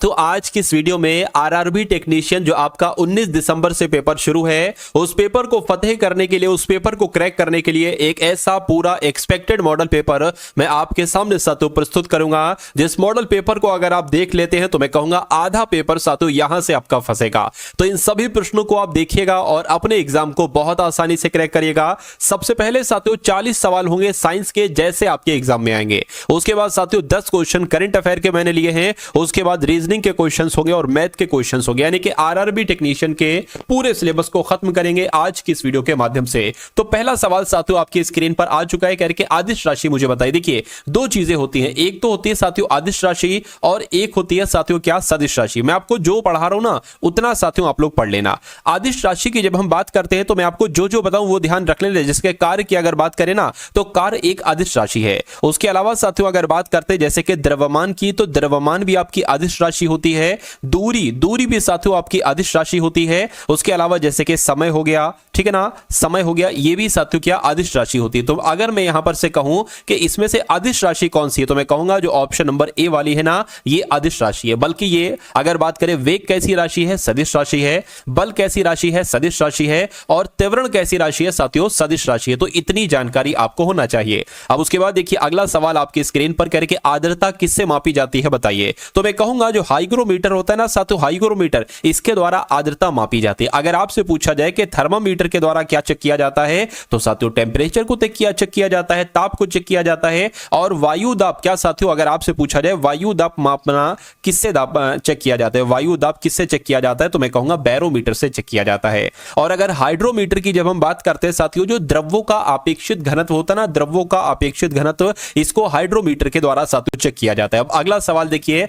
तो आज की इस वीडियो में आरआरबी टेक्नीशियन जो आपका 19 दिसंबर से पेपर शुरू है, उस पेपर को फतेह करने के लिए, उस पेपर को क्रैक करने के लिए एक ऐसा पूरा एक्सपेक्टेड मॉडल पेपर मैं आपके सामने साथियों प्रस्तुत करूंगा, जिस मॉडल पेपर को अगर आप देख लेते हैं तो मैं कहूंगा आधा पेपर साथियों यहां से आपका फंसेगा। तो इन सभी प्रश्नों को आप देखिएगा और अपने एग्जाम को बहुत आसानी से क्रैक करिएगा। सबसे पहले साथियों 40 सवाल होंगे साइंस के, जैसे आपके एग्जाम में आएंगे। उसके बाद साथियों 10 क्वेश्चन करंट अफेयर के मैंने लिए हैं। उसके बाद रीजनिंग के क्वेश्चंस होंगे और मैथ के क्वेश्चंस होंगे, यानी कि आरआरबी टेक्नीशियन के पूरे सिलेबस को खत्म करेंगे आज की इस वीडियो के माध्यम से। तो पहला सवाल साथियों आपकी स्क्रीन पर आ चुका है, कह रहे कि आदिश राशि मुझे बताइए। देखिए दो चीजें होती हैं, एक तो होती है साथियों आदिश राशि और एक होती है साथियों क्या, सदिश राशि। मैं आपको जो पढ़ा रहा हूं ना उतना साथियों आप लोग पढ़ लेना। आदिश राशि की जब हम बात करते हैं तो मैं आपको जो जो बताऊं वो ध्यान रख लेना। जिसके कार्य की अगर बात करें ना तो कार्य एक आदिश राशि है। उसके अलावा साथियों अगर बात करते हैं जैसे कि द्रव्यमान की, तो द्रव्यमान भी आपकी आदिश राशि होती है। दूरी भी साथियों आपकी आदिश राशि होती है। उसके अलावा जैसे कि समय हो गया, ठीक है ना, समय हो गया, ये भी साथियों क्या, आदिश राशि होती है। तो अगर मैं यहां पर से कहूं कि इसमें से आदिश राशि कौन सी है, तो मैं कहूंगा जो ऑप्शन नंबर ए वाली है ना, ये आदिश राशि है। बल्कि ये अगर बात करें वेग कैसी राशि है, सदिश राशि है। बल कैसी राशि है, सदिश राशि है। और त्वरण कैसी राशि है साथियों, सदिश राशि है। तो इतनी जानकारी आपको होना चाहिए। अब उसके बाद देखिए अगला सवाल आपकी स्क्रीन पर कह रहे कि आर्द्रता किससे मापी जाती है बताइए। तो मैं कहूंगा जो हाइग्रोमीटर होता है ना साथियों, हाइग्रोमीटर, इसके द्वारा आर्द्रता मापी जाती है। अगर आपसे पूछा जाए कि थर्मामीटर के द्वारा क्या चेक किया जाता है, तो साथियों टेंपरेचर को चेक किया जाता है, ताप को चेक किया जाता है। और वायु दाब, क्या साथियों अगर आपसे पूछा जाए वायु दाब मापना किससे चेक किया जाता है, वायु दाब किससे चेक किया जाता है, तो मैं कहूंगा बैरोमीटर से चेक किया जाता है। और अगर हाइड्रोमीटर की जब हम बात करते हैं साथियों, जो द्रव्यों का अपेक्षित घनत्व होता है ना, द्रव्यों का अपेक्षित घनत्व, इसको हाइड्रोमीटर के द्वारा साथियों चेक किया जाता है। अब अगला सवाल देखिए,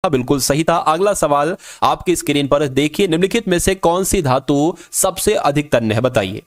बिल्कुल सही था। अगला सवाल आपकी स्क्रीन पर देखिए, निम्नलिखित में से कौन सी धातु सबसे अधिक तन्य है बताइए।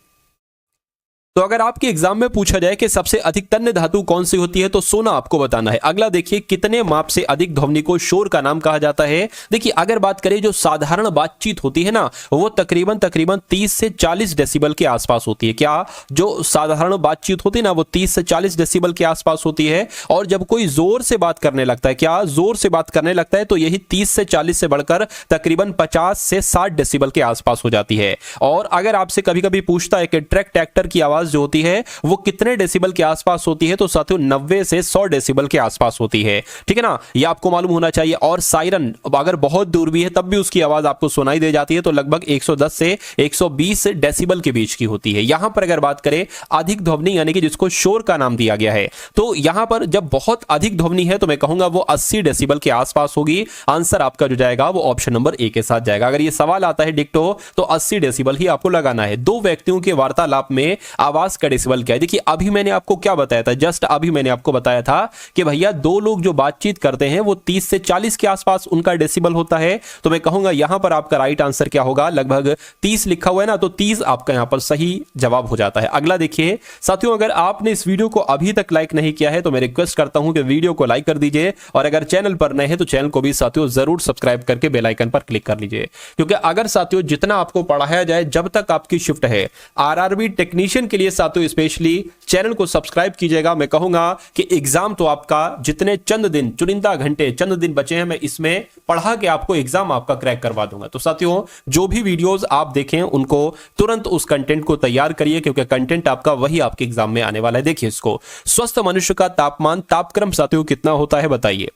तो अगर आपके एग्जाम में पूछा जाए कि सबसे अधिक तन्य धातु कौन सी होती है, तो सोना आपको बताना है। अगला देखिए, कितने माप से अधिक ध्वनि को शोर का नाम कहा जाता है। देखिए अगर बात करें जो साधारण बातचीत होती है ना, वो तकरीबन 30 से 40 डेसिबल के आसपास होती है। क्या जो साधारण बातचीत होती है ना, वो 30 से 40 डेसिबल के आसपास होती है। और जब कोई जोर से बात करने लगता है, क्या जोर से बात करने लगता है, तो यही 30 से 40 से बढ़कर तकरीबन 50 से 60 डेसिबल के आसपास हो जाती है। और अगर आपसे कभी कभी पूछता है कि ट्रैक्टर की आवाज जो होती है वो कितने डेसिबल के आसपास होती है, तो साथियों 90 से 100 डेसिबल के आसपास होती है। ठीक है ना, ये आपको मालूम होना चाहिए। और सायरन अगर बहुत दूर भी है तब भी उसकी आवाज आपको सुनाई दे जाती है, तो लगभग 110 से 120 डेसिबल के बीच की होती है। यहां पर अगर बात करें अधिक ध्वनि, यानी कि जिसको शोर का नाम दिया गया है, तो यहां पर जब बहुत अधिक ध्वनि है तो मैं कहूंगा वो 80 डेसिबल के आसपास होगी। आंसर आपका जो जाएगा वो ऑप्शन नंबर ए के साथ जाएगा। अगर ये सवाल आता है डिक्टो, तो 80 डेसिबल ही आपको लगाना है। दो व्यक्तियों के वार्तालाप में आवाज का डेसिबल क्या है। देखिए अभी मैंने आपको क्या बताया था, जस्ट अभी मैंने आपको बताया था कि भैया दो लोग जो बातचीत करते हैं वो 30 से 40 के आसपास उनका डेसिबल होता है। तो मैं कहूंगा यहां पर आपका राइट आंसर क्या होगा, लगभग 30 लिखा हुआ है ना, तो 30 आपका यहां पर सही जवाब हो जाता है। अगला देखिए साथियों, अगर आपने इस वीडियो को अभी तक लाइक नहीं किया है तो मैं रिक्वेस्ट करता हूं कि वीडियो को लाइक कर दीजिए। और अगर चैनल पर नए हैं तो चैनल को भी साथियों जरूर सब्सक्राइब करके बेल आइकन पर क्लिक कर लीजिए। क्योंकि अगर साथियों जितना आपको पढ़ाया जाए, जब तक आपकी शिफ्ट है आरआरबी टेक्नीशियन के लिए साथियों स्पेशली चैनल को सब्सक्राइब कीजिएगा। मैं कहूंगा कि एग्जाम तो आपका जितने चंद दिन, चुनिंदा घंटे, चंद दिन बचे हैं, मैं इसमें पढ़ा के आपको एग्जाम आपका क्रैक करवा दूंगा। तो साथियों जो भी वीडियोस आप देखें उनको तुरंत उस कंटेंट को तैयार करिए, क्योंकि कंटेंट आपका वही आपके एग्जाम में आने वाला है। देखिए इसको, स्वस्थ मनुष्य का तापमान, तापक्रम साथियों कितना होता है बताइए।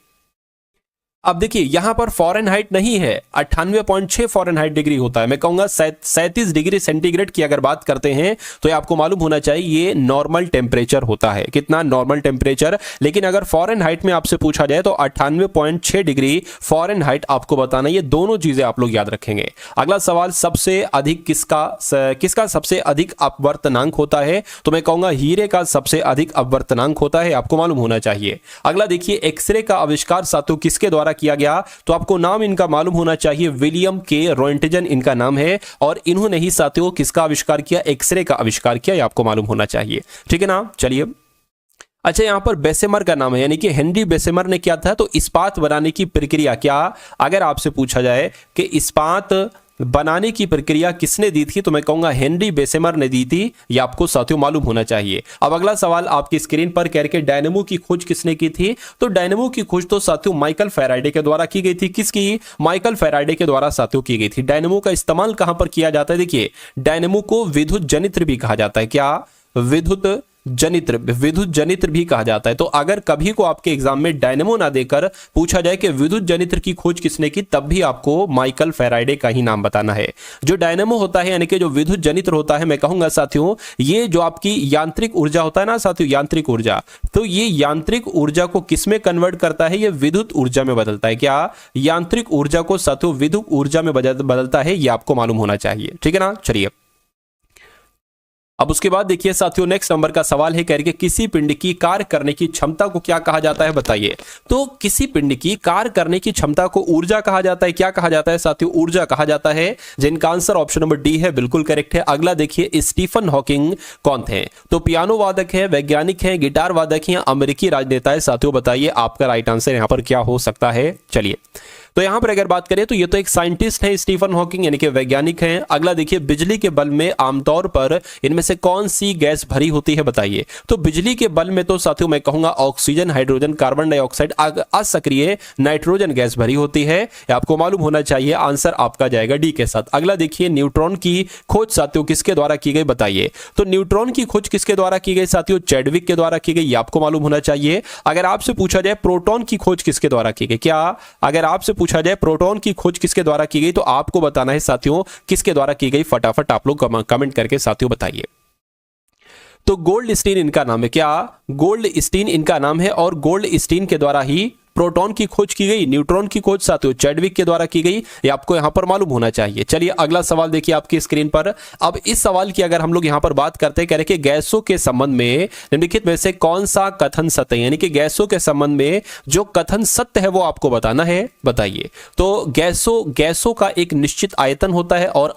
अब देखिए यहां पर फॉरेनहाइट नहीं है, 98.6 फॉरेनहाइट डिग्री होता है। मैं कहूंगा 37 डिग्री सेंटीग्रेड की अगर बात करते हैं तो ये आपको मालूम होना चाहिए ये नॉर्मल टेम्परेचर होता है। कितना नॉर्मल टेम्परेचर। लेकिन अगर फॉरेनहाइट में आपसे पूछा जाए तो 98.6 डिग्री फॉरेनहाइट आपको बताना। ये दोनों चीजें आप लोग याद रखेंगे। अगला सवाल, सबसे अधिक किसका सबसे अधिक अपवर्तनांक होता है, तो मैं कहूंगा हीरे का सबसे अधिक अपवर्तनांक होता है, आपको मालूम होना चाहिए। अगला देखिए, एक्सरे का आविष्कार साथियों किसके द्वारा किया गया, तो आपको नाम इनका मालूम होना चाहिए, विलियम के रोएंटजन इनका नाम है। और इन्होंने ही साथियों किसका आविष्कार किया, एक्सरे का आविष्कार किया, ये आपको मालूम होना चाहिए। ठीक है ना, चलिए। अच्छा यहां पर बेसेमर का नाम है, यानी कि हेनरी बेसेमर ने क्या था, तो इस्पात बनाने की प्रक्रिया। क्या अगर आपसे पूछा जाए कि इस्पात बनाने की प्रक्रिया किसने दी थी? तो मैं कहूंगा हेनरी बेसेमर ने दी थी। ये आपको साथियों मालूम होना चाहिए। अब अगला सवाल आपकी स्क्रीन पर कह रहे डायनेमो की खोज किसने की थी? तो डायनेमो की खोज तो साथियों माइकल फैराडे के द्वारा की गई थी। किसकी? माइकल फैराडे के द्वारा साथियों की गई थी। डायनेमो का इस्तेमाल कहां पर किया जाता है? देखिए, डायनेमो को विद्युत जनित्र भी कहा जाता है। क्या? विद्युत जनित्र भी कहा जाता है। तो अगर कभी को आपके एग्जाम में डायनेमो ना देकर पूछा जाए कि विद्युत जनित्र की खोज किसने की, तब भी आपको माइकल फैराडे का ही नाम बताना है। जो डायनेमो होता है यानी कि जो विद्युत जनित्र होता है, मैं कहूंगा साथियों ये जो आपकी यांत्रिक ऊर्जा होता है ना साथियों, यांत्रिक ऊर्जा, तो ये यांत्रिक ऊर्जा को किसमें कन्वर्ट करता है? ये विद्युत ऊर्जा में बदलता है। क्या? यांत्रिक ऊर्जा को साथियों विद्युत ऊर्जा में बदलता है। ये आपको मालूम होना चाहिए। ठीक है ना? चलिए, अब उसके बाद देखिए साथियों, नेक्स्ट नंबर का सवाल है, कह रही है किसी पिंड की कार्य करने की क्षमता को क्या कहा जाता है? बताइए। तो किसी पिंड की कार्य करने की क्षमता को ऊर्जा कहा जाता है। क्या कहा जाता है साथियों? ऊर्जा कहा जाता है। जिनका आंसर ऑप्शन नंबर डी है, बिल्कुल करेक्ट है। अगला देखिए, स्टीफन हॉकिंग कौन थे? तो पियानो वादक है, वैज्ञानिक है, गिटार वादक है, अमेरिकी राजनेता है। साथियों बताइए आपका राइट आंसर यहां पर क्या हो सकता है। चलिए, तो यहां पर अगर बात करें तो ये तो एक साइंटिस्ट है स्टीफन हॉकिंग, यानी कि वैज्ञानिक हैं। अगला देखिए, बिजली के बल्ब में आमतौर पर इनमें से कौन सी गैस भरी होती है? बताइए। तो बिजली के बल्ब में तो साथियों मैं कहूंगा ऑक्सीजन, हाइड्रोजन, कार्बन डाइऑक्साइड, असक्रिय नाइट्रोजन गैस भरी होती है। आपको मालूम होना चाहिए। आंसर आपका जाएगा डी के साथ। अगला देखिए, न्यूट्रॉन की खोज साथियों किसके द्वारा की गई? बताइए। तो न्यूट्रॉन की खोज किसके द्वारा की गई साथियों? चैडविक के द्वारा की गई। आपको मालूम होना चाहिए। अगर आपसे पूछा जाए प्रोटॉन की खोज किसके द्वारा की गई? क्या? अगर आपसे पूछा जाए प्रोटॉन की खोज किसके द्वारा की गई, तो आपको बताना है साथियों किसके द्वारा की गई। फटाफट आप लोग कमेंट करके साथियों बताइए। तो गोल्ड स्टीन इनका नाम है। क्या? गोल्ड स्टीन इनका नाम है और गोल्ड स्टीन के द्वारा ही प्रोटॉन की खोज की गई। न्यूट्रॉन की खोज साथियों चैडविक के द्वारा की गई। ये आपको यहां पर मालूम होना चाहिए। चलिए, अगला सवाल देखिए आपकी स्क्रीन पर। अब इस सवाल की अगर हम लोग यहां पर बात करते हैं, कह रहे कि गैसों के संबंध में निम्नलिखित में से कौन सा कथन सत्य है? यानी कि गैसों के संबंध में जो कथन सत्य है वो आपको बताना है। बताइए। तो गैसों का एक निश्चित आयतन होता है और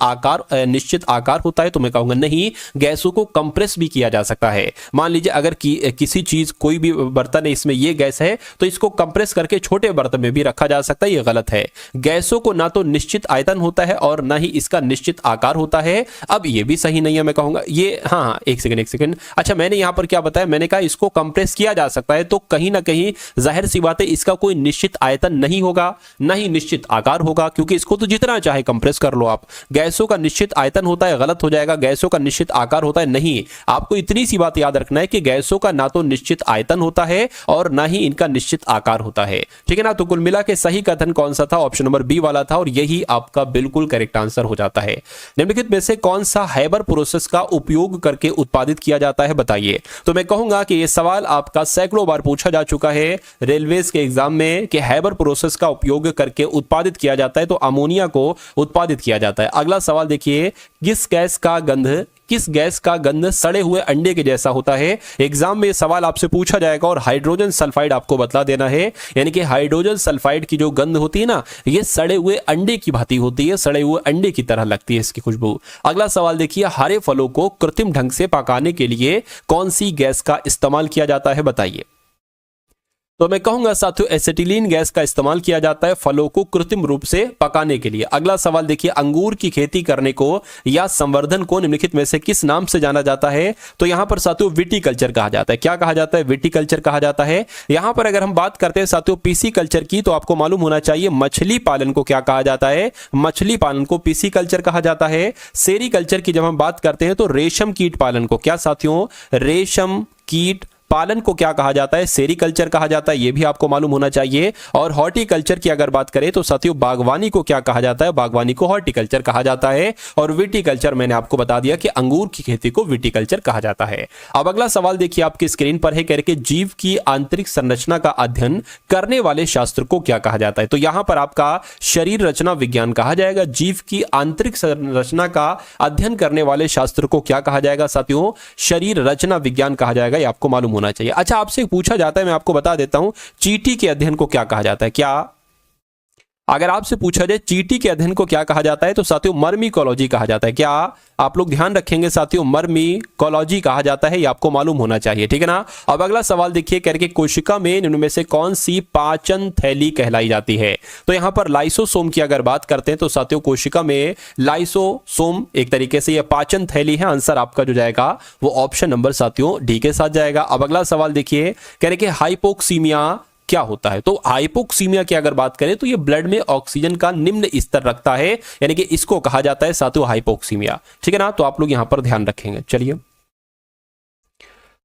निश्चित आकार होता है। तो मैं कहूंगा नहीं, गैसों को कंप्रेस भी किया जा सकता है। मान लीजिए अगर किसी चीज, कोई भी बर्तन है, इसमें ये गैस है, तो इसको कंप्रेस करके छोटे बर्तन में भी रखा जा सकता है। ये गलत है। गैसों को ना तो निश्चित आयतन होता है और ना ही इसका निश्चित आकार होता है। अब ये भी सही नहीं है, मैं कहूंगा ये। हाँ, एक सेकंड। अच्छा, मैंने यहां पर क्या बताया? मैंने कहा इसको कंप्रेस किया जा सकता है, तो कहीं ना कहीं जाहिर सी बात है इसका कोई निश्चित आयतन नहीं होगा, ना ही निश्चित आकार होगा, क्योंकि इसको तो जितना चाहे कंप्रेस कर लो आप। गैसों का निश्चित आयतन होता है, गलत हो जाएगा। गैसों का निश्चित आकार होता है, नहीं। आपको इतनी सी बात याद रखना है कि गैसों का ना तो निश्चित आयतन होता है और ना ही इनका निश्चित आकार होता है। ठीक है ना? तो कुल मिला के सही कथन कौन सा था? ऑप्शन नंबर बी वाला था और यही आपका बिल्कुल करेक्ट आंसर हो जाता है। निम्नलिखित में से कौन सा हैबर प्रोसेस का उपयोग करके उत्पादित किया जाता है? बताइए। तो मैं कहूंगा कि यह सवाल आपका सैकड़ों बार पूछा जा चुका है रेलवेज के एग्जाम में कि हैबर प्रोसेस का उपयोग करके उत्पादित किया जाता है, तो अमोनिया को उत्पादित किया जाता है। अगला सवाल देखिए, किस गैस का गंध सड़े हुए अंडे के जैसा होता है? एग्जाम में सवाल आपसे पूछा जाएगा और हाइड्रोजन सल्फाइड आपको बतला देना है। यानी कि हाइड्रोजन सल्फाइड की जो गंध होती है ना, ये सड़े हुए अंडे की भांति होती है, सड़े हुए अंडे की तरह लगती है इसकी खुशबू। अगला सवाल देखिए, हरे फलों को कृत्रिम ढंग से पकाने के लिए कौन सी गैस का इस्तेमाल किया जाता है? बताइए। तो मैं कहूंगा साथियों एसिटिलीन गैस का इस्तेमाल किया जाता है फलों को कृत्रिम रूप से पकाने के लिए। अगला सवाल देखिए, अंगूर की खेती करने को या संवर्धन को निम्नलिखित में से किस नाम से जाना जाता है? तो यहां पर साथियों विटीकल्चर कहा जाता है। क्या कहा जाता है? विटीकल्चर कहा जाता है। यहां पर अगर हम बात करते हैं साथियों पीसीकल्चर की, तो आपको मालूम होना चाहिए मछली पालन को क्या कहा जाता है? मछली पालन को पीसीकल्चर कहा जाता है। सेरीकल्चर की जब हम बात करते हैं तो रेशम कीट पालन को क्या साथियों? रेशम कीट पालन को क्या कहा जाता है? सेरीकल्चर कहा जाता है। यह भी आपको मालूम होना चाहिए। और हॉर्टिकल्चर की अगर बात करें तो साथियों बागवानी को क्या कहा जाता है? बागवानी को हॉर्टिकल्चर कहा जाता है। और विटीकल्चर मैंने आपको बता दिया कि अंगूर की खेती को विटीकल्चर कहा जाता है। अब अगला सवाल देखिए आपकी स्क्रीन पर है, कह रहे जीव की आंतरिक संरचना का अध्ययन करने वाले शास्त्र को क्या कहा जाता है? तो यहां पर आपका शरीर रचना विज्ञान कहा जाएगा। जीव की आंतरिक संरचना का अध्ययन करने वाले शास्त्र को क्या कहा जाएगा साथियों? शरीर रचना विज्ञान कहा जाएगा। यह आपको मालूम होना चाहिए। अच्छा, आपसे पूछा जाता है, मैं आपको बता देता हूं, चींटी के अध्ययन को क्या कहा जाता है? क्या अगर आपसे पूछा जाए चींटी के अध्ययन को क्या कहा जाता है तो साथियों मर्मिकोलॉजी कहा जाता है। क्या आप लोग ध्यान रखेंगे साथियों, मर्मिकोलॉजी कहा जाता है, ये आपको मालूम होना चाहिए, ठीक है ना। अब अगला सवाल देखिए, कह रहे कोशिका में निम्न में से कौन सी पाचन थैली कहलाई जाती है। तो यहां पर लाइसोसोम की अगर बात करते हैं तो साथियों कोशिका में लाइसोसोम एक तरीके से यह पाचन थैली है। आंसर आपका जो जाएगा वो ऑप्शन नंबर साथियों डी के साथ जाएगा। अब अगला सवाल देखिए, कह रहे कि हाइपोक्सीमिया क्या होता है। तो हाइपोक्सीमिया की अगर बात करें तो ये ब्लड में ऑक्सीजन का निम्न स्तर रखता है, यानी कि इसको कहा जाता है साथियों हाइपोक्सीमिया, ठीक है ना। तो आप लोग यहां पर ध्यान रखेंगे। चलिए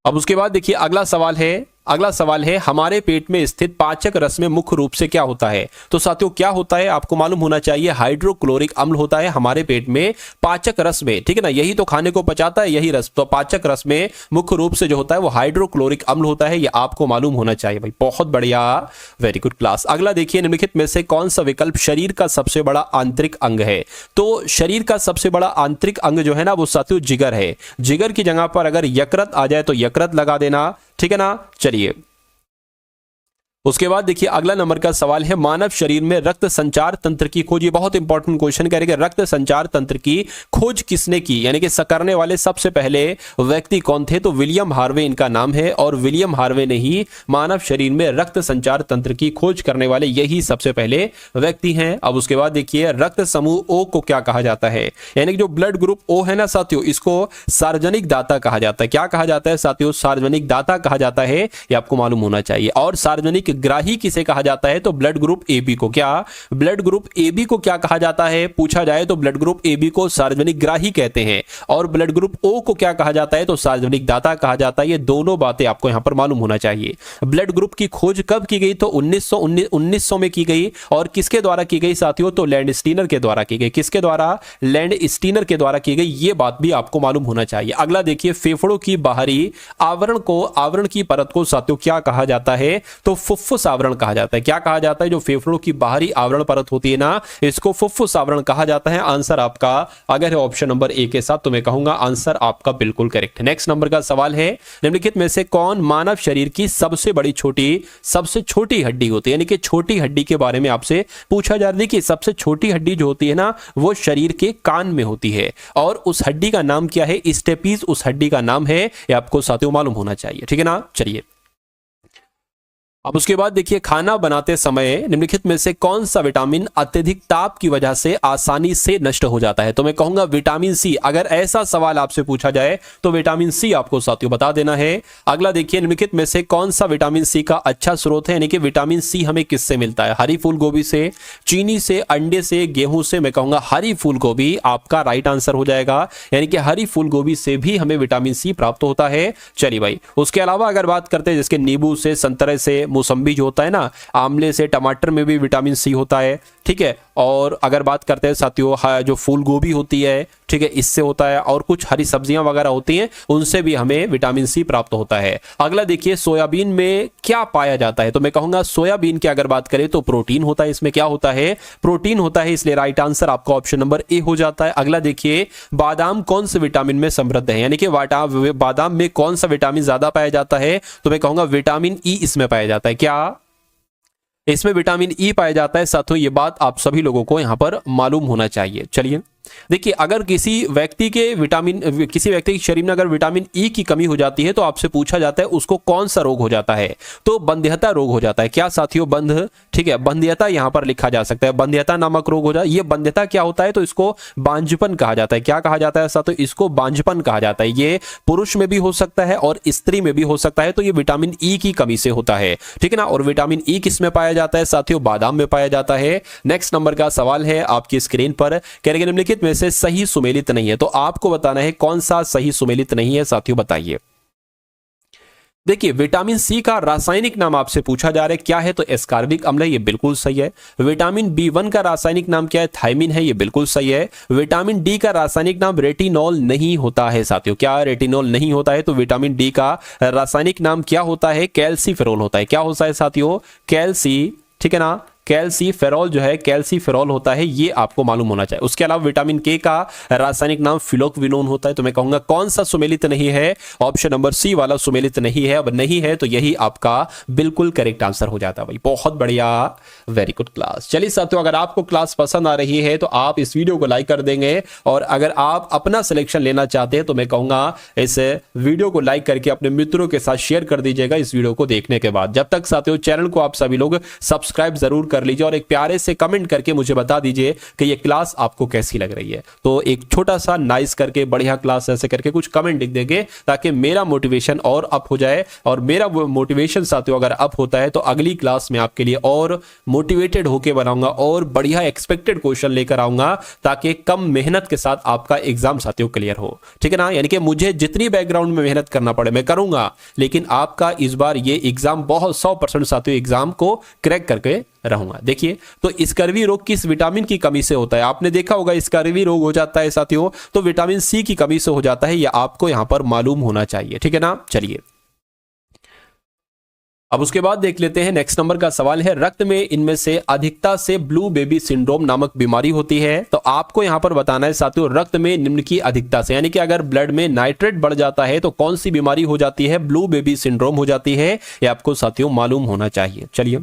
अब उसके बाद देखिए अगला सवाल है हमारे पेट में स्थित पाचक रस में मुख्य रूप से क्या होता है। तो साथियों क्या होता है आपको मालूम होना चाहिए, हाइड्रोक्लोरिक अम्ल होता है हमारे पेट में पाचक रस में, ठीक है ना। यही तो खाने को पचाता है, यही रस। तो पाचक रस में मुख्य रूप से जो होता है वो हाइड्रोक्लोरिक अम्ल होता है, ये आपको मालूम होना चाहिए भाई। बहुत बढ़िया, वेरी गुड क्लास। अगला देखिए, निम्नलिखित में से कौन सा विकल्प शरीर का सबसे बड़ा आंतरिक अंग है। तो शरीर का सबसे बड़ा आंतरिक अंग जो है ना वो साथियों जिगर है। जिगर की जगह पर अगर यकृत आ जाए तो यकृत लगा देना, ठीक है ना। चलिए उसके बाद देखिए अगला नंबर का सवाल है मानव शरीर में रक्त संचार तंत्र की खोज। ये बहुत इंपॉर्टेंट क्वेश्चन कह रहे हैं, रक्त संचार तंत्र की खोज किसने की, यानी कि करने वाले सबसे पहले व्यक्ति कौन थे। तो विलियम हार्वे इनका नाम है, और विलियम हार्वे ने ही मानव शरीर में रक्त संचार तंत्र की खोज करने वाले यही सबसे पहले व्यक्ति हैं। अब उसके बाद देखिए रक्त समूह ओ को क्या कहा जाता है, यानी कि जो ब्लड ग्रुप ओ है ना साथियों, इसको सार्वजनिक दाता कहा जाता है। क्या कहा जाता है साथियों, सार्वजनिक दाता कहा जाता है, ये आपको मालूम होना चाहिए। और सार्वजनिक ग्राही किसे कहा जाता है, तो ब्लड ग्रुप एबी को। क्या ब्लड ग्रुप एबी को क्या कहा जाता है, पूछा जाए तो ब्लड ग्रुप एबी को सार्वजनिक ग्राही कहते हैं। और ब्लड ग्रुप ओ को क्या कहा जाता है, तो सार्वजनिक दाता कहा जाता है। ये दोनों बातें आपको यहां पर मालूम होना चाहिए। ब्लड ग्रुप की खोज कब की गई, तो 1900 में की गई। और किसके द्वारा की गई साथियों, तो लैंड स्टीनर के द्वारा की गई। किसके द्वारा, लैंड स्टीनर के द्वारा की गई, ये बात भी आपको मालूम होना चाहिए। अगला देखिए फेफड़ों की बाहरी आवरण की परत को साथियों क्या कहा जाता है, तो फुफ्फुस आवरण कहा जाता है। क्या कहा जाता है, जो फेफड़ों की बाहरी आवरण परत होती है ना, इसको फुफ्फुस आवरण कहा जाता है। आंसर आपका अगर है ऑप्शन नंबर ए के साथ तो मैं कहूंगा आंसर आपका बिल्कुल करेक्ट है। नेक्स्ट नंबर का सवाल है निम्नलिखित में से कौन मानव शरीर की सबसे छोटी हड्डी होती है, यानी कि छोटी हड्डी के बारे में आपसे पूछा जा रहा है कि सबसे छोटी हड्डी जो होती है ना वो शरीर के कान में होती है, और उस हड्डी का नाम क्या है, स्टेपीज उस हड्डी का नाम है, ये आपको साथियों मालूम होना चाहिए, ठीक है ना। चलिए अब उसके बाद देखिए खाना बनाते समय निम्नलिखित में से कौन सा विटामिन अत्यधिक ताप की वजह से आसानी से नष्ट हो जाता है। तो मैं कहूंगा विटामिन सी। अगर ऐसा सवाल आपसे पूछा जाए तो विटामिन सी आपको साथियों बता देना है। अगला देखिए निम्नलिखित में से कौन सा विटामिन सी का अच्छा स्रोत है, यानी कि विटामिन सी हमें किससे मिलता है, हरी फूल गोभी से, चीनी से, अंडे से, गेहूं से। मैं कहूंगा हरी फूल गोभी आपका राइट आंसर हो जाएगा, यानी कि हरी फूल गोभी से भी हमें विटामिन सी प्राप्त होता है। चलिए भाई उसके अलावा अगर बात करते हैं जिसके नींबू से, संतरे से, मौसम्बी जो होता है ना, आमले से, टमाटर में भी विटामिन सी होता है, ठीक है। और अगर बात करते हैं साथियों जो फूल गोभी होती है, ठीक है, इससे होता है। और कुछ हरी सब्जियां वगैरह होती हैं उनसे भी हमें विटामिन सी प्राप्त होता है। अगला देखिए सोयाबीन में क्या पाया जाता है, तो मैं कहूंगा सोयाबीन की अगर बात करें तो प्रोटीन होता है। इसमें क्या होता है, प्रोटीन होता है, इसलिए राइट आंसर आपका ऑप्शन नंबर ए हो जाता है। अगला देखिए बादाम कौन से विटामिन में समृद्ध है, यानी कि बादाम में कौन सा विटामिन ज्यादा पाया जाता है, तो मैं कहूंगा विटामिन ई इसमें पाया जाता है। क्या इसमें विटामिन ई पाया जाता है साथियों, ये बात आप सभी लोगों को यहां पर मालूम होना चाहिए। चलिए देखिए अगर किसी व्यक्ति के शरीर में अगर विटामिन ई की कमी हो जाती है तो आपसे पूछा जाता है उसको कौन सा रोग हो जाता है, तो बंध्यता रोग हो जाता है। क्या साथियों, ठीक है, बंध्यता यहां पर लिखा जा सकता है, बंध्यता नामक रोग हो जाता है। ये बंध्यता क्या होता है, तो इसको बांझपन कहा जाता है। क्या कहा जाता है साथियों, इसको बांझपन कहा जाता है। ये पुरुष में भी हो सकता है और स्त्री में भी हो सकता है, तो ये विटामिन ई की कमी से होता है, ठीक है ना। और विटामिन ई किस में पाया जाता है साथियों, बादाम में पाया जाता है। नेक्स्ट नंबर का सवाल है आपकी स्क्रीन पर, कह रहे निम्नलिखित में से सही सुमेलित नहीं है, तो आपको बताना है कौन सा सही सुमेलित नहीं है साथियों, बताइए। देखिए विटामिन सी का रासायनिक नाम आपसे पूछा जा रहा है क्या है, तो एस्कार्बिक अम्ल है, ये बिल्कुल सही है। विटामिन बी1 का रासायनिक नाम क्या है, थायमिन है, ये बिल्कुल सही है। विटामिन डी का रासायनिक नाम रेटिनॉल नहीं होता है साथियों। क्या रेटिनॉल नहीं होता है, तो विटामिन डी का रासायनिक नाम क्या होता है, कैल्सीफेरोल होता है। क्या होता है साथियों, कैल्सी, ठीक है ना, कैल्सीफेरॉल जो है कैल्सीफेरॉल होता है, ये आपको मालूम होना चाहिए। उसके अलावा विटामिन के का रासायनिक नाम फिलोक्विनोन होता है। तो मैं कहूंगा कौन सा सुमेलित नहीं है? ऑप्शन नंबर सी वाला सुमेलित नहीं है। अब नहीं है तो यही आपका बिल्कुल करेक्ट आंसर हो जाता है भाई। बहुत बढ़िया, वेरी गुड क्लास। चलिए साथियों, अगर आपको क्लास पसंद आ रही है तो आप इस वीडियो को लाइक कर देंगे, और अगर आप अपना सिलेक्शन लेना चाहते हैं तो मैं कहूंगा इस वीडियो को लाइक करके अपने मित्रों के साथ शेयर कर दीजिएगा इस वीडियो को देखने के बाद। जब तक साथियों चैनल को आप सभी लोग सब्सक्राइब जरूर कर लीजिए, और एक प्यारे से कमेंट करके मुझे बता दीजिए कि ये क्लास आपको कैसी लग रही है। तो एक छोटा सा नाइस करके बढ़िया क्लास ऐसे करके कुछ कमेंट लिख देंगे, ताकि मेरा मोटिवेशन और अप हो जाए। और मेरा मोटिवेशन साथियों अगर अप होता है तो अगली क्लास में आपके लिए और मोटिवेटेड होकर बनाऊंगा और बढ़िया एक्सपेक्टेड क्वेश्चन लेकर आऊंगा, ताकि कम मेहनत के साथ आपका एग्जाम साथियों क्लियर हो। ठीक है ना? यानी कि मुझे जितनी बैकग्राउंड में मेहनत करना पड़े मैं करूंगा, लेकिन आपका इस बार ये एग्जाम बहुत 100% साथियों एग्जाम को क्रैक करके रहूंगा। देखिए, तो स्कर्वी रोग किस विटामिन की कमी से होता है? आपने देखा होगा स्कर्वी रोग हो जाता है साथियों तो विटामिन सी की कमी से हो जाता है, यह आपको यहां पर मालूम होना चाहिए। ठीक है ना? चलिए अब उसके बाद देख लेते हैं नेक्स्ट नंबर का सवाल है, रक्त में इनमें से अधिकता से ब्लू बेबी सिंड्रोम नामक बीमारी होती है। तो आपको यहां पर बताना है साथियों, रक्त में निम्न की अधिकता से, यानी कि अगर ब्लड में नाइट्रेट बढ़ जाता है तो कौन सी बीमारी हो जाती है? ब्लू बेबी सिंड्रोम हो जाती है। ये आपको साथियों मालूम होना चाहिए। चलिए,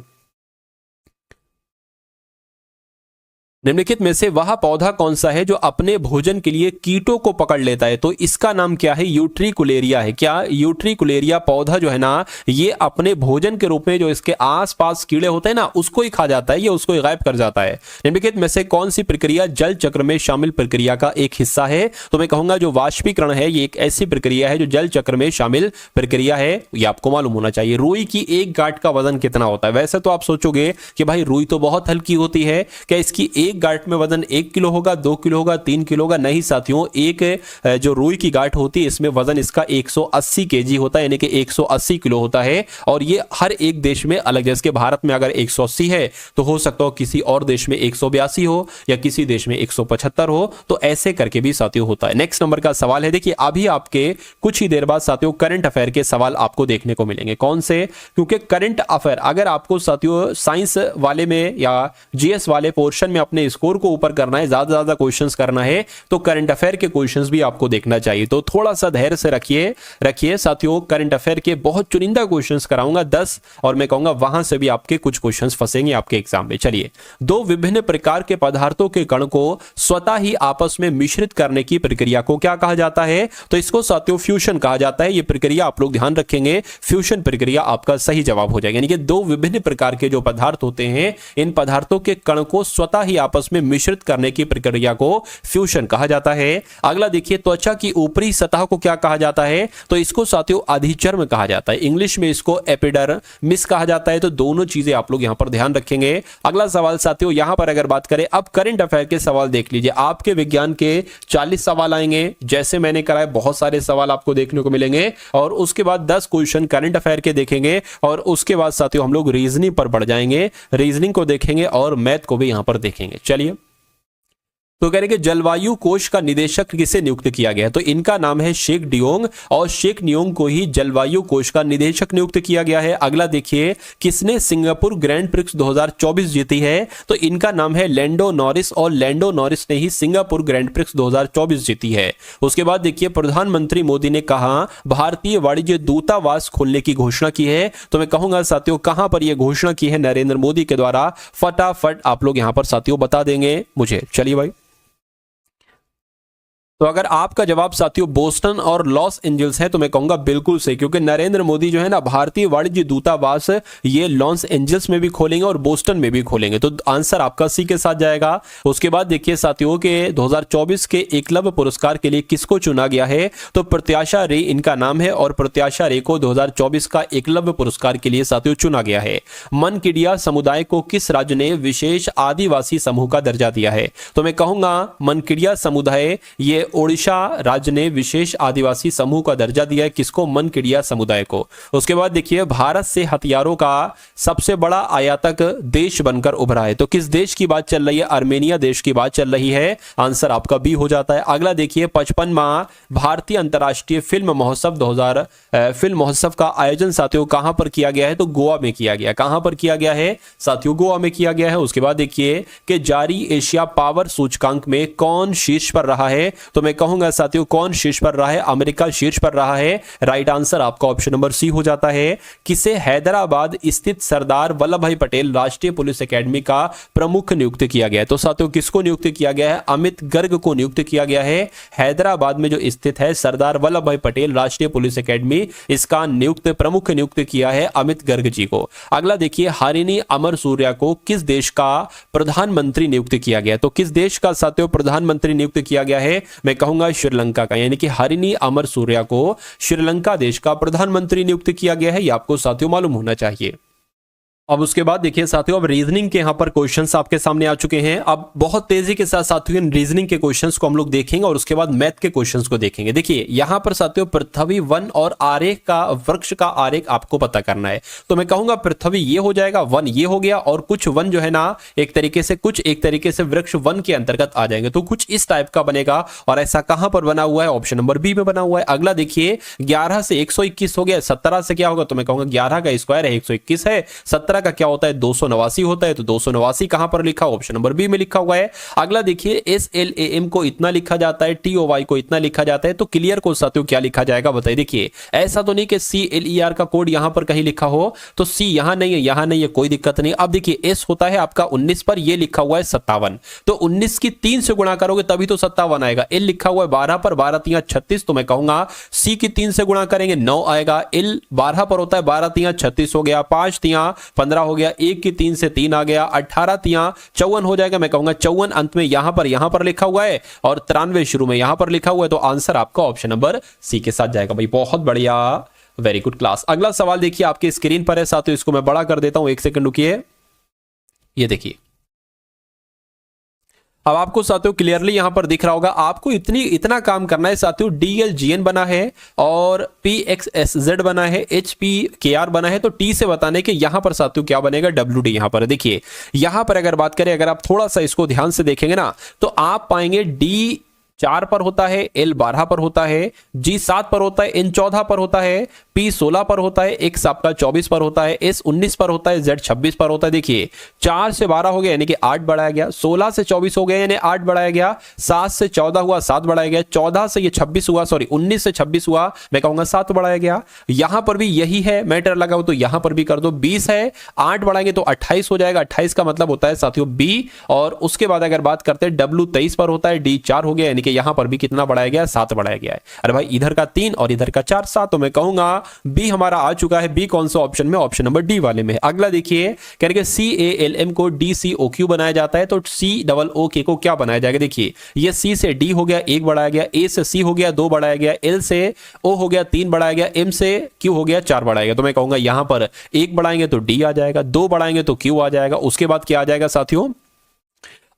निम्नलिखित में से वह पौधा कौन सा है जो अपने भोजन के लिए कीटों को पकड़ लेता है? तो इसका नाम क्या है? यूट्रिकुलेरिया है। क्या यूट्रिकुलेरिया पौधा जो है ना, ये अपने भोजन के रूप में जो इसके आसपास कीड़े होते हैं ना, उसको ही खा जाता है, ये उसको ही गायब कर जाता है। निम्नलिखित में से कौन सी प्रक्रिया जल चक्र में शामिल प्रक्रिया का एक हिस्सा है? तो मैं कहूंगा जो वाष्पीकरण है, ये एक ऐसी प्रक्रिया है जो जल चक्र में शामिल प्रक्रिया है, ये आपको मालूम होना चाहिए। रुई की एक गांठ का वजन कितना होता है? वैसे तो आप सोचोगे कि भाई रुई तो बहुत हल्की होती है, क्या इसकी एक गांठ में वजन 1 किलो होगा, 2 किलो होगा, 3 किलो होगा? नहीं साथियों, एक जो रुई की गांठ होती है इसमें वजन इसका 180 केजी होता है, यानी कि 180 किलो होता है। और ये हर एक देश में अलग, जैसे कि भारत में अगर 180 है तो हो सकता हो किसी और देश में 182 हो, या किसी देश में 175 हो, तो ऐसे करके भी साथियों होता है। नेक्स्ट नंबर का सवाल है, देखिए अभी आपके कुछ ही देर बाद साथियों करंट अफेयर के सवाल आपको देखने को मिलेंगे। कौन से? क्योंकि करंट अफेयर अगर आपको साथियों साइंस वाले में या जीएस वाले पोर्शन में अपने स्कोर को ऊपर करना है, ज्यादा क्वेश्चंस करना है, तो करंट अफेयर के क्वेश्चंस भी आपको देखना चाहिए। तो थोड़ा सा धैर्य से रखिए साथियों, करंट अफेयर के बहुत चुनिंदा क्वेश्चंस कराऊंगा 10, और मैं कहूंगा वहां से भी आपके कुछ क्वेश्चंस फंसेंगे आपके एग्जाम में। चलिए, दो विभिन्न प्रकार के पदार्थों के कण को स्वतः ही आपस में मिश्रित करने की प्रक्रिया को क्या कहा जाता है? तो इसको साथियों फ्यूजन कहा जाता है। यह प्रक्रिया आप लोग ध्यान रखेंगे, फ्यूजन प्रक्रिया आपका सही जवाब हो जाएगा। यानी कि दो विभिन्न प्रकार के जो पदार्थ होते हैं, इन पदार्थों के कण को स्वतः ही आपस में मिश्रित करने की प्रक्रिया को फ्यूजन कहा जाता है। अगला देखिए, त्वचा की ऊपरी सतह को क्या कहा जाता है? तो इसको साथियों अधिचर्म कहा जाता है, इंग्लिश में इसको एपिडर्मिस कहा जाता है। तो दोनों चीजें आप लोग यहां पर ध्यान रखेंगे। अगला सवाल साथियों, यहां पर अगर बात करें, अब करंट अफेयर के सवाल देख लीजिए। आपके विज्ञान के 40 सवाल आएंगे, जैसे मैंने कराया बहुत सारे सवाल आपको देखने को मिलेंगे, और उसके बाद 10 क्वेश्चन करंट अफेयर के देखेंगे, और उसके बाद साथियों हम लोग रीजनिंग पर बढ़ जाएंगे, रीजनिंग को देखेंगे और मैथ को भी यहां पर देखेंगे। चलिए, तो कह रहे कि जलवायु कोष का निदेशक किसे नियुक्त किया गया है? तो इनका नाम है शेख डियोंग, और शेख डियोंग को ही जलवायु कोष का निदेशक नियुक्त किया गया है। अगला देखिए, किसने सिंगापुर ग्रैंड प्रिक्स 2024 जीती है? तो इनका नाम है लैंडो नॉरिस, और लैंडो नॉरिस ने ही सिंगापुर ग्रैंड प्रिक्स 2024 जीती है। उसके बाद देखिए, प्रधानमंत्री मोदी ने कहा भारतीय वाणिज्य दूतावास खोलने की घोषणा की है? तो मैं कहूंगा साथियों कहां पर यह घोषणा की है नरेंद्र मोदी के द्वारा? फटाफट आप लोग यहां पर साथियों बता देंगे मुझे। चलिए भाई, तो अगर आपका जवाब साथियों बोस्टन और लॉस एंजल्स है तो मैं कहूंगा बिल्कुल सही, क्योंकि नरेंद्र मोदी जो है ना भारतीय वाणिज्य दूतावास ये लॉस एंजल्स में भी खोलेंगे और बोस्टन में भी खोलेंगे। तो आंसर आपका सी के साथ जाएगा। उसके बाद देखिए साथियों के 2024 के एकलव्य पुरस्कार के लिए किसको चुना गया है? तो प्रत्याशा रे इनका नाम है, और प्रत्याशा रे को 2024 का एकलव्य पुरस्कार के लिए साथियों चुना गया है। मनकिडिया समुदाय को किस राज्य ने विशेष आदिवासी समूह का दर्जा दिया है? तो मैं कहूंगा मनकिडिया समुदाय ये ओडिशा राज्य ने विशेष आदिवासी समूह का दर्जा दिया है किसको? मनकेडिया समुदाय को। उसके बाद देखिए भारत से हथियारों का सबसे बड़ा आयातक देश बनकर उभरा है, तो किस देश की बात चल रही है? आर्मेनिया देश की बात चल रही है। आंसर आपका बी हो जाता है। अगला देखिए 55वां भारतीय अंतर्राष्ट्रीय फिल्म महोत्सव का आयोजन साथियों कहां पर किया गया है? तो गोवा में किया गया। कहां पर किया गया है साथियों? गोवा में किया गया है। उसके बाद देखिए कि जारी एशिया पावर सूचकांक में कौन शीर्ष पर रहा है? तो मैं कहूंगा साथियों कौन शीर्ष पर रहा है? अमेरिका शीर्ष पर रहा है। राइट आंसर आपका ऑप्शन नंबर सी हो जाता है। किसे हैदराबाद स्थित सरदार वल्लभ भाई पटेल राष्ट्रीय पुलिस एकेडमी का प्रमुख नियुक्त किया गया है? तो साथियों किसको नियुक्त किया गया है? अमित गर्ग को नियुक्त किया गया है। हैदराबाद में जो स्थित है सरदार वल्लभ भाई पटेल राष्ट्रीय पुलिस एकेडमी, इसका प्रमुख नियुक्त किया है अमित गर्ग जी को। अगला देखिए हरिणी अमर सूर्या को किस देश का प्रधानमंत्री नियुक्त किया गया? तो किस देश का साथियों प्रधानमंत्री नियुक्त किया गया है? मैं कहूंगा श्रीलंका का, यानी कि हरिणी अमर सूर्या को श्रीलंका देश का प्रधानमंत्री नियुक्त किया गया है। यह आपको साथियों मालूम होना चाहिए। अब उसके बाद देखिए साथियों अब रीजनिंग के यहां पर क्वेश्चंस आपके सामने आ चुके हैं। अब बहुत तेजी के साथ साथियों रीजनिंग के क्वेश्चंस को हम लोग देखेंगे और उसके बाद मैथ के क्वेश्चंस को देखेंगे। देखिए यहां पर साथियों पृथ्वी वन और आरेख का वृक्ष का आरेख आपको पता करना है। तो मैं कहूंगा पृथ्वी ये हो जाएगा, वन ये हो गया, और कुछ वन जो है ना एक तरीके से वृक्ष वन के अंतर्गत आ जाएंगे। तो कुछ इस टाइप का बनेगा और ऐसा कहां पर बना हुआ है? ऑप्शन नंबर बी में बना हुआ है। अगला देखिए 11 से 121 हो गया, 17 से क्या होगा? तो मैं कहूंगा 11 का स्क्वायर है 121 है, 17 का क्या होता है? 289 होता है। तो 289 कहां पर लिखा? ऑप्शन नंबर बी में लिखा हुआ है। अगला देखिए SLAM को इतना लिखा जाता है, TOY को इतना लिखा जाता है, तो क्लियर को साथियों क्या लिखा जाएगा बताइए। देखिए ऐसा तो नहीं कि CLER का कोड यहां पर कहीं लिखा हो, तो C यहां नहीं है, यहां नहीं है, कोई दिक्कत नहीं। अब देखिए S होता है आपका 19 पर, यह लिखा हुआ है 57, तो 19 की 3 से गुणा करोगे तभी तो 57 आएगा। L लिखा हुआ है 12 पर, 12 3 36, तो मैं कहूंगा C की 3 से गुणा करेंगे 9 आएगा। L 12 पर होता है, 12 3 36 हो गया, 5 3 15 हो गया, 1 की 3 से 3 आ गया, 18 3 54 हो जाएगा। मैं कहूंगा 54 अंत में यहां पर लिखा हुआ है और 93 शुरू में यहां पर लिखा हुआ है, तो आंसर आपका ऑप्शन नंबर सी के साथ जाएगा। भाई बहुत बढ़िया, वेरी गुड क्लास। अगला सवाल देखिए आपके स्क्रीन पर है साथियों, इसको मैं बड़ा कर देता हूं, 1 सेकंड रुकिए। ये देखिए अब आपको साथियों क्लियरली यहां पर दिख रहा होगा। आपको इतना काम करना है साथियों, DLGN बना है और PXSZ बना है, HPKR बना है, तो T से बताने के यहां पर साथियों क्या बनेगा? WD यहां पर। देखिए यहां पर अगर बात करें, अगर आप थोड़ा सा इसको ध्यान से देखेंगे ना, तो आप पाएंगे D 4 पर होता है, L 12 पर होता है, G 7 पर होता है, N 14 पर होता है, P 16 पर होता है, X आपका 24 पर होता है, S 19 पर होता है, Z 26 पर होता है। देखिए 4 से 12 हो गया यानी कि 8 बढ़ाया गया, 16 से 24 हो गया यानी 8 बढ़ाया गया, 7 से 14 हुआ 7 बढ़ाया गया, 14 से ये 26 हुआ, सॉरी 19 से 26 हुआ, मैं कहूंगा 7 बढ़ाया गया। यहां पर भी यही है मैटर लगाओ, तो यहां पर भी कर दो। 20 है, 8 बढ़ाएंगे तो 28 हो जाएगा, 28 का मतलब होता है साथियों B। और उसके बाद अगर बात करते हैं W 23 पर होता है, D 4 हो गया यानी कि यहां पर भी कितना बढ़ाया गया? 7 बढ़ाया गया है। अरे भाई इधर का 3 और इधर का 4 7, तो मैं कहूंगा बी हमारा आ चुका है। बी कौन सा ऑप्शन में? ऑप्शन नंबर डी वाले में। अगला देखिए कह रहे CALM को DCOQ बनाया जाता है, तो COOK को क्या बनाया जाएगा? देखिए ये C से D हो गया 1 बढ़ाया गया, A से C हो गया 2 बढ़ाया गया, L से O हो गया 3 बढ़ाया गया, M से Q हो गया 4 बढ़ाया गया। तो मैं कहूंगा यहां पर 1 बढ़ाएंगे तो D आ जाएगा, 2 बढ़ाएंगे तो Q आ जाएगा, उसके बाद क्या आ जाएगा साथियों?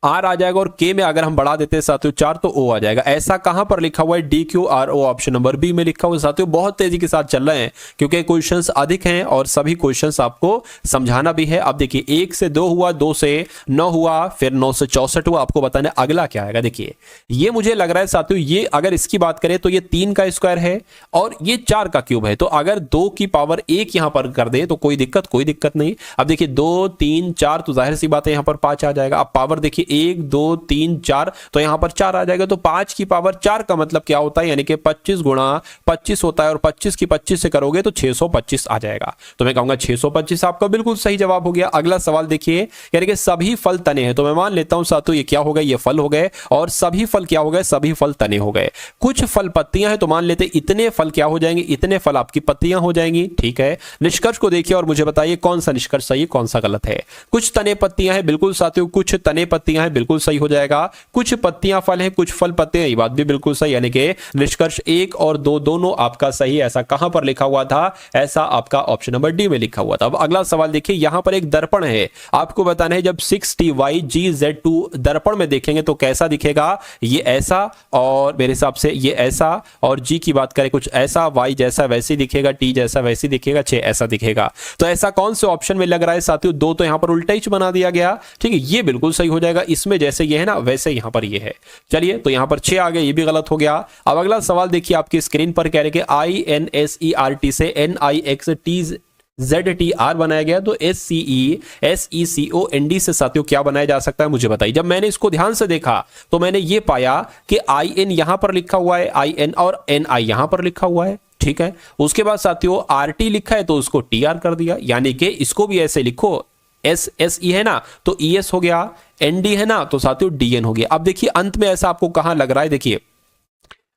R आ जाएगा, और K में अगर हम बढ़ा देते हैं साथियों 4 तो O आ जाएगा। ऐसा कहां पर लिखा हुआ है? DQRO ऑप्शन नंबर बी में लिखा हुआ है। साथियों बहुत तेजी के साथ चल रहे हैं क्योंकि क्वेश्चंस अधिक हैं और सभी क्वेश्चंस आपको समझाना भी है। अब देखिए 1 से 2 हुआ, 2 से 9 हुआ, फिर 9 से 64 हुआ, आपको बताना अगला क्या आएगा। देखिए ये मुझे लग रहा है साथियों, ये अगर इसकी बात करें तो ये 3 का स्क्वायर है और ये 4 का क्यूब है, तो अगर 2 की पावर 1 यहां पर कर दे तो कोई दिक्कत नहीं। अब देखिए 2 3 4, तो जाहिर सी बात है यहां पर 5 आ जाएगा। अब पावर देखिए 1 2 3 4, तो यहां पर 4 आ जाएगा, तो 5 की पावर 4 का मतलब क्या होता है? यानी कि 25 गुणा 25 होता है, और 25 की 25 से करोगे तो 625 आ जाएगा। तो मैं कहूंगा 625 आपका बिल्कुल सही जवाब हो गया। अगला सवाल देखिए, यानी कि सभी फल तने हैं, तो मैं मान लेता हूं साथियों ये क्या हो गए? ये फल हो गए, और सभी फल क्या हो गए? सभी फल तने हो गए। कुछ फल पत्तियां हैं, तो मान लेते इतने फल क्या हो जाएंगे? इतने फल आपकी पत्तियां हो जाएंगी। ठीक है, निष्कर्ष को देखिए और मुझे बताइए कौन सा निष्कर्ष सही कौन सा गलत है। कुछ तने पत्तियां हैं, बिल्कुल साथियों कुछ तने पत्तियां पत्तियां हैं, बिल्कुल सही हो जाएगा। कुछ पत्तियां फल हैं, कुछ फल पत्ते हैं, ये बात भी बिल्कुल सही, यानी कि निष्कर्ष 1 और 2 दोनों आपका सही। ऐसा कहां पर लिखा हुआ था? ऐसा आपका ऑप्शन नंबर डी में लिखा हुआ था। अब अगला सवाल देखिए, यहां पर एक दर्पण है, आपको बताना है जब 6TYGZ2 दर्पण में देखेंगे तो कैसा दिखेगा। ये ऐसा, और मेरे हिसाब से ये ऐसा, और जी की बात करें कुछ ऐसा, वाई जैसा वैसे दिखेगा, टी जैसा वैसे दिखेगा, 6 ऐसा दिखेगा। तो ऐसा कौन से ऑप्शन में लग रहा है साथियों? 2 तो यहां पर उल्टा ही बना दिया गया, ठीक है, ये बिल्कुल सही हो जाएगा। इसमें जैसे ये है ना वैसे यहां पर ये है। चलिए, तो यहां पर 6 आ गए, ये भी गलत हो गया। अब अगला सवाल देखिए, आपकी स्क्रीन पर कह रहे कि INSERT से NIXTZTR बनाया गया, तो SCESECOND से साथियों क्या बनाया जा सकता है, मुझे बताइए। जब मैंने इसको ध्यान से देखा तो मैंने ये पाया कि IN यहां पर लिखा हुआ है, IN, और NI यहां पर लिखा हुआ है, ठीक है। उसके बाद साथियों RT लिखा है तो उसको TR कर दिया, यानी कि इसको भी ऐसे लिखो, SSE है ना तो ES हो गया, ND है ना तो साथियों DN हो गया। अब देखिए अंत में ऐसा आपको कहां लग रहा है, देखिए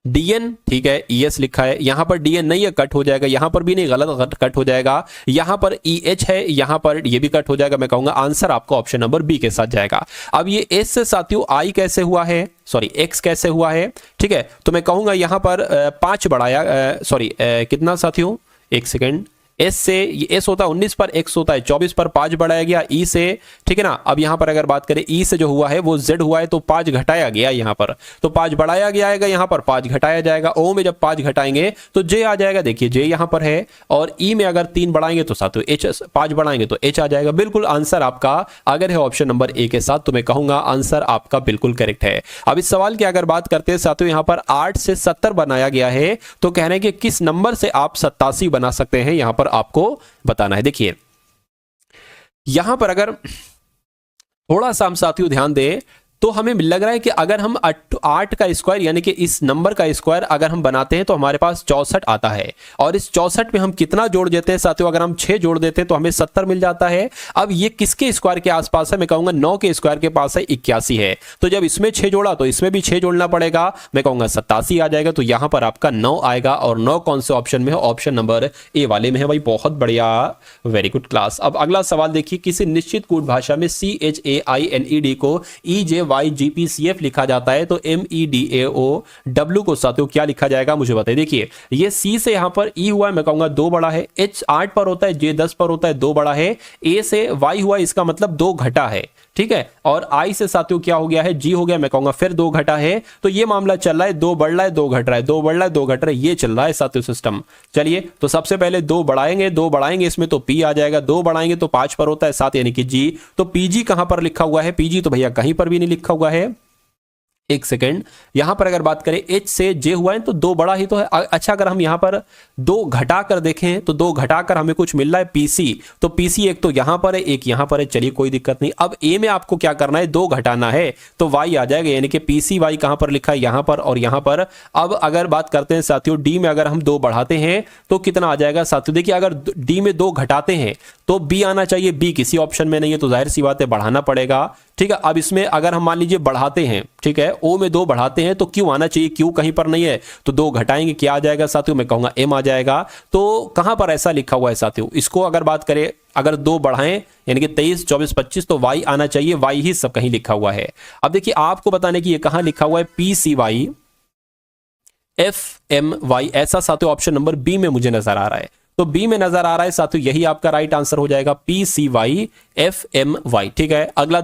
DN, ठीक है, ES लिखा है, यहां पर DN नहीं है, कट हो जाएगा, यहां पर भी नहीं, गलत कट हो जाएगा, यहां पर EH है, यहां पर ये भी कट हो जाएगा। मैं कहूंगा आंसर आपका ऑप्शन नंबर बी के साथ जाएगा। अब ये S से साथियों I कैसे हुआ है, सॉरी X कैसे हुआ है, ठीक है, तो मैं कहूंगा यहां पर 5 बढ़ाया, सॉरी कितना साथियों, एक सेकेंड, S से ये S होता है 19 पर, X होता है 24 पर, 5 बढ़ाया गया E से, ठीक है ना। अब यहां पर अगर बात करें E से जो हुआ है वो Z हुआ है, तो 5 घटाया गया यहां पर, तो 5 बढ़ाया गया आएगा, यहां पर 5 घटाया जाएगा। O में जब 5 घटाएंगे तो J आ जाएगा, देखिए J यहां पर है, और E में अगर 3 बढ़ाएंगे तो साथियों H, 5 बढ़ाएंगे तो H आ जाएगा। बिल्कुल आंसर आपका अगर है ऑप्शन नंबर ए के साथ, तो मैं कहूंगा आंसर आपका बिल्कुल करेक्ट है। अब इस सवाल की अगर बात करते हैं साथियों, यहां पर 8 से 70 बनाया गया है, तो कहने के किस नंबर से आप 87 बना सकते हैं, यहां पर आपको बताना है। देखिए यहां पर अगर थोड़ा सा हम साथियों ध्यान दें तो हमें लग रहा है कि अगर हम 8 का स्क्वायर यानी कि इस नंबर का स्क्वायर अगर हम बनाते हैं तो हमारे पास 64 आता है, और इस 64 में हम कितना जोड़ देते हैं साथियों, अगर हम 6 जोड़ देते हैं तो हमें 70 मिल जाता है। अब ये किसके स्क्वायर के आसपास है, मैं कहूंगा 9 के स्क्वायर के पास है, 81 है, तो जब इसमें 6 जोड़ा तो इसमें भी 6 जोड़ना पड़ेगा, मैं कहूंगा 87 आ जाएगा, तो यहां पर आपका 9 आएगा, और 9 कौन से ऑप्शन में है, ऑप्शन नंबर ए वाले में है भाई, बहुत बढ़िया, वेरी गुड क्लास। अब अगला सवाल देखिए, किसी निश्चित कूट भाषा में CHAINED को EJYGPCF लिखा जाता है, तो MEDAOW को साथियों क्या लिखा जाएगा, मुझे बताइए। देखिए ये C से यहां पर E हुआ है, मैं कहूंगा 2 बड़ा है, H 8 पर होता है, J 10 पर होता है, 2 बड़ा है, A से Y हुआ है, इसका मतलब 2 घटा है, ठीक है, और I से साथियों क्या हो गया है, G हो गया, मैं कहूंगा फिर 2 घटा है, तो ये मामला चल रहा है 2 बढ़ रहा है 2 घट रहा है, 2 बढ़ रहा है 2 घट रहा है, ये चल रहा है साथियों सिस्टम। चलिए तो सबसे पहले 2 बढ़ाएंगे इसमें तो P आ जाएगा, 2 बढ़ाएंगे तो 5 पर होता है 7 यानी कि G, तो PG कहां पर लिखा हुआ है, PG तो भैया कहीं पर भी नहीं लिखा हुआ है। एक सेकेंड, यहां पर अगर बात करें H से J हुआ है तो 2 बड़ा ही तो है। अच्छा अगर हम यहां पर 2 घटाकर देखें तो 2 घटाकर हमें कुछ मिल रहा है PC, तो PC एक तो यहां पर है एक यहां पर है, चलिए कोई दिक्कत नहीं। अब A में आपको क्या करना है, 2 घटाना है, तो Y आ जाएगा, यानी कि PCY कहां पर लिखा है, यहां पर और यहां पर। अब अगर बात करते हैं साथियों D में अगर हम 2 बढ़ाते हैं तो कितना आ जाएगा साथियों, देखिए अगर D में 2 घटाते हैं तो B आना चाहिए, B किसी ऑप्शन में नहीं है, तो जाहिर सी बात है बढ़ाना पड़ेगा, ठीक है। अब इसमें अगर हम मान लीजिए बढ़ाते हैं, ठीक है, O में 2 बढ़ाते हैं तो Q आना चाहिए, Q कहीं पर नहीं है, तो 2 घटाएंगे क्या आ जाएगा साथियों, मैं कहूंगा M आ जाएगा। तो कहां पर ऐसा लिखा हुआ है साथियों, इसको अगर बात करें, अगर 2 बढ़ाएं यानी कि 23 24 25 तो Y आना चाहिए, Y ही सब कहीं लिखा हुआ है। अब देखिए आपको बताने की ये कहां लिखा हुआ है, PCY FMY, ऐसा साथियों ऑप्शन नंबर बी में मुझे नजर आ रहा है, तो बी में नजर आ रहा है साथियों, यही आपका राइट आंसर हो जाएगा, PCY FMY, ठीक है। अगला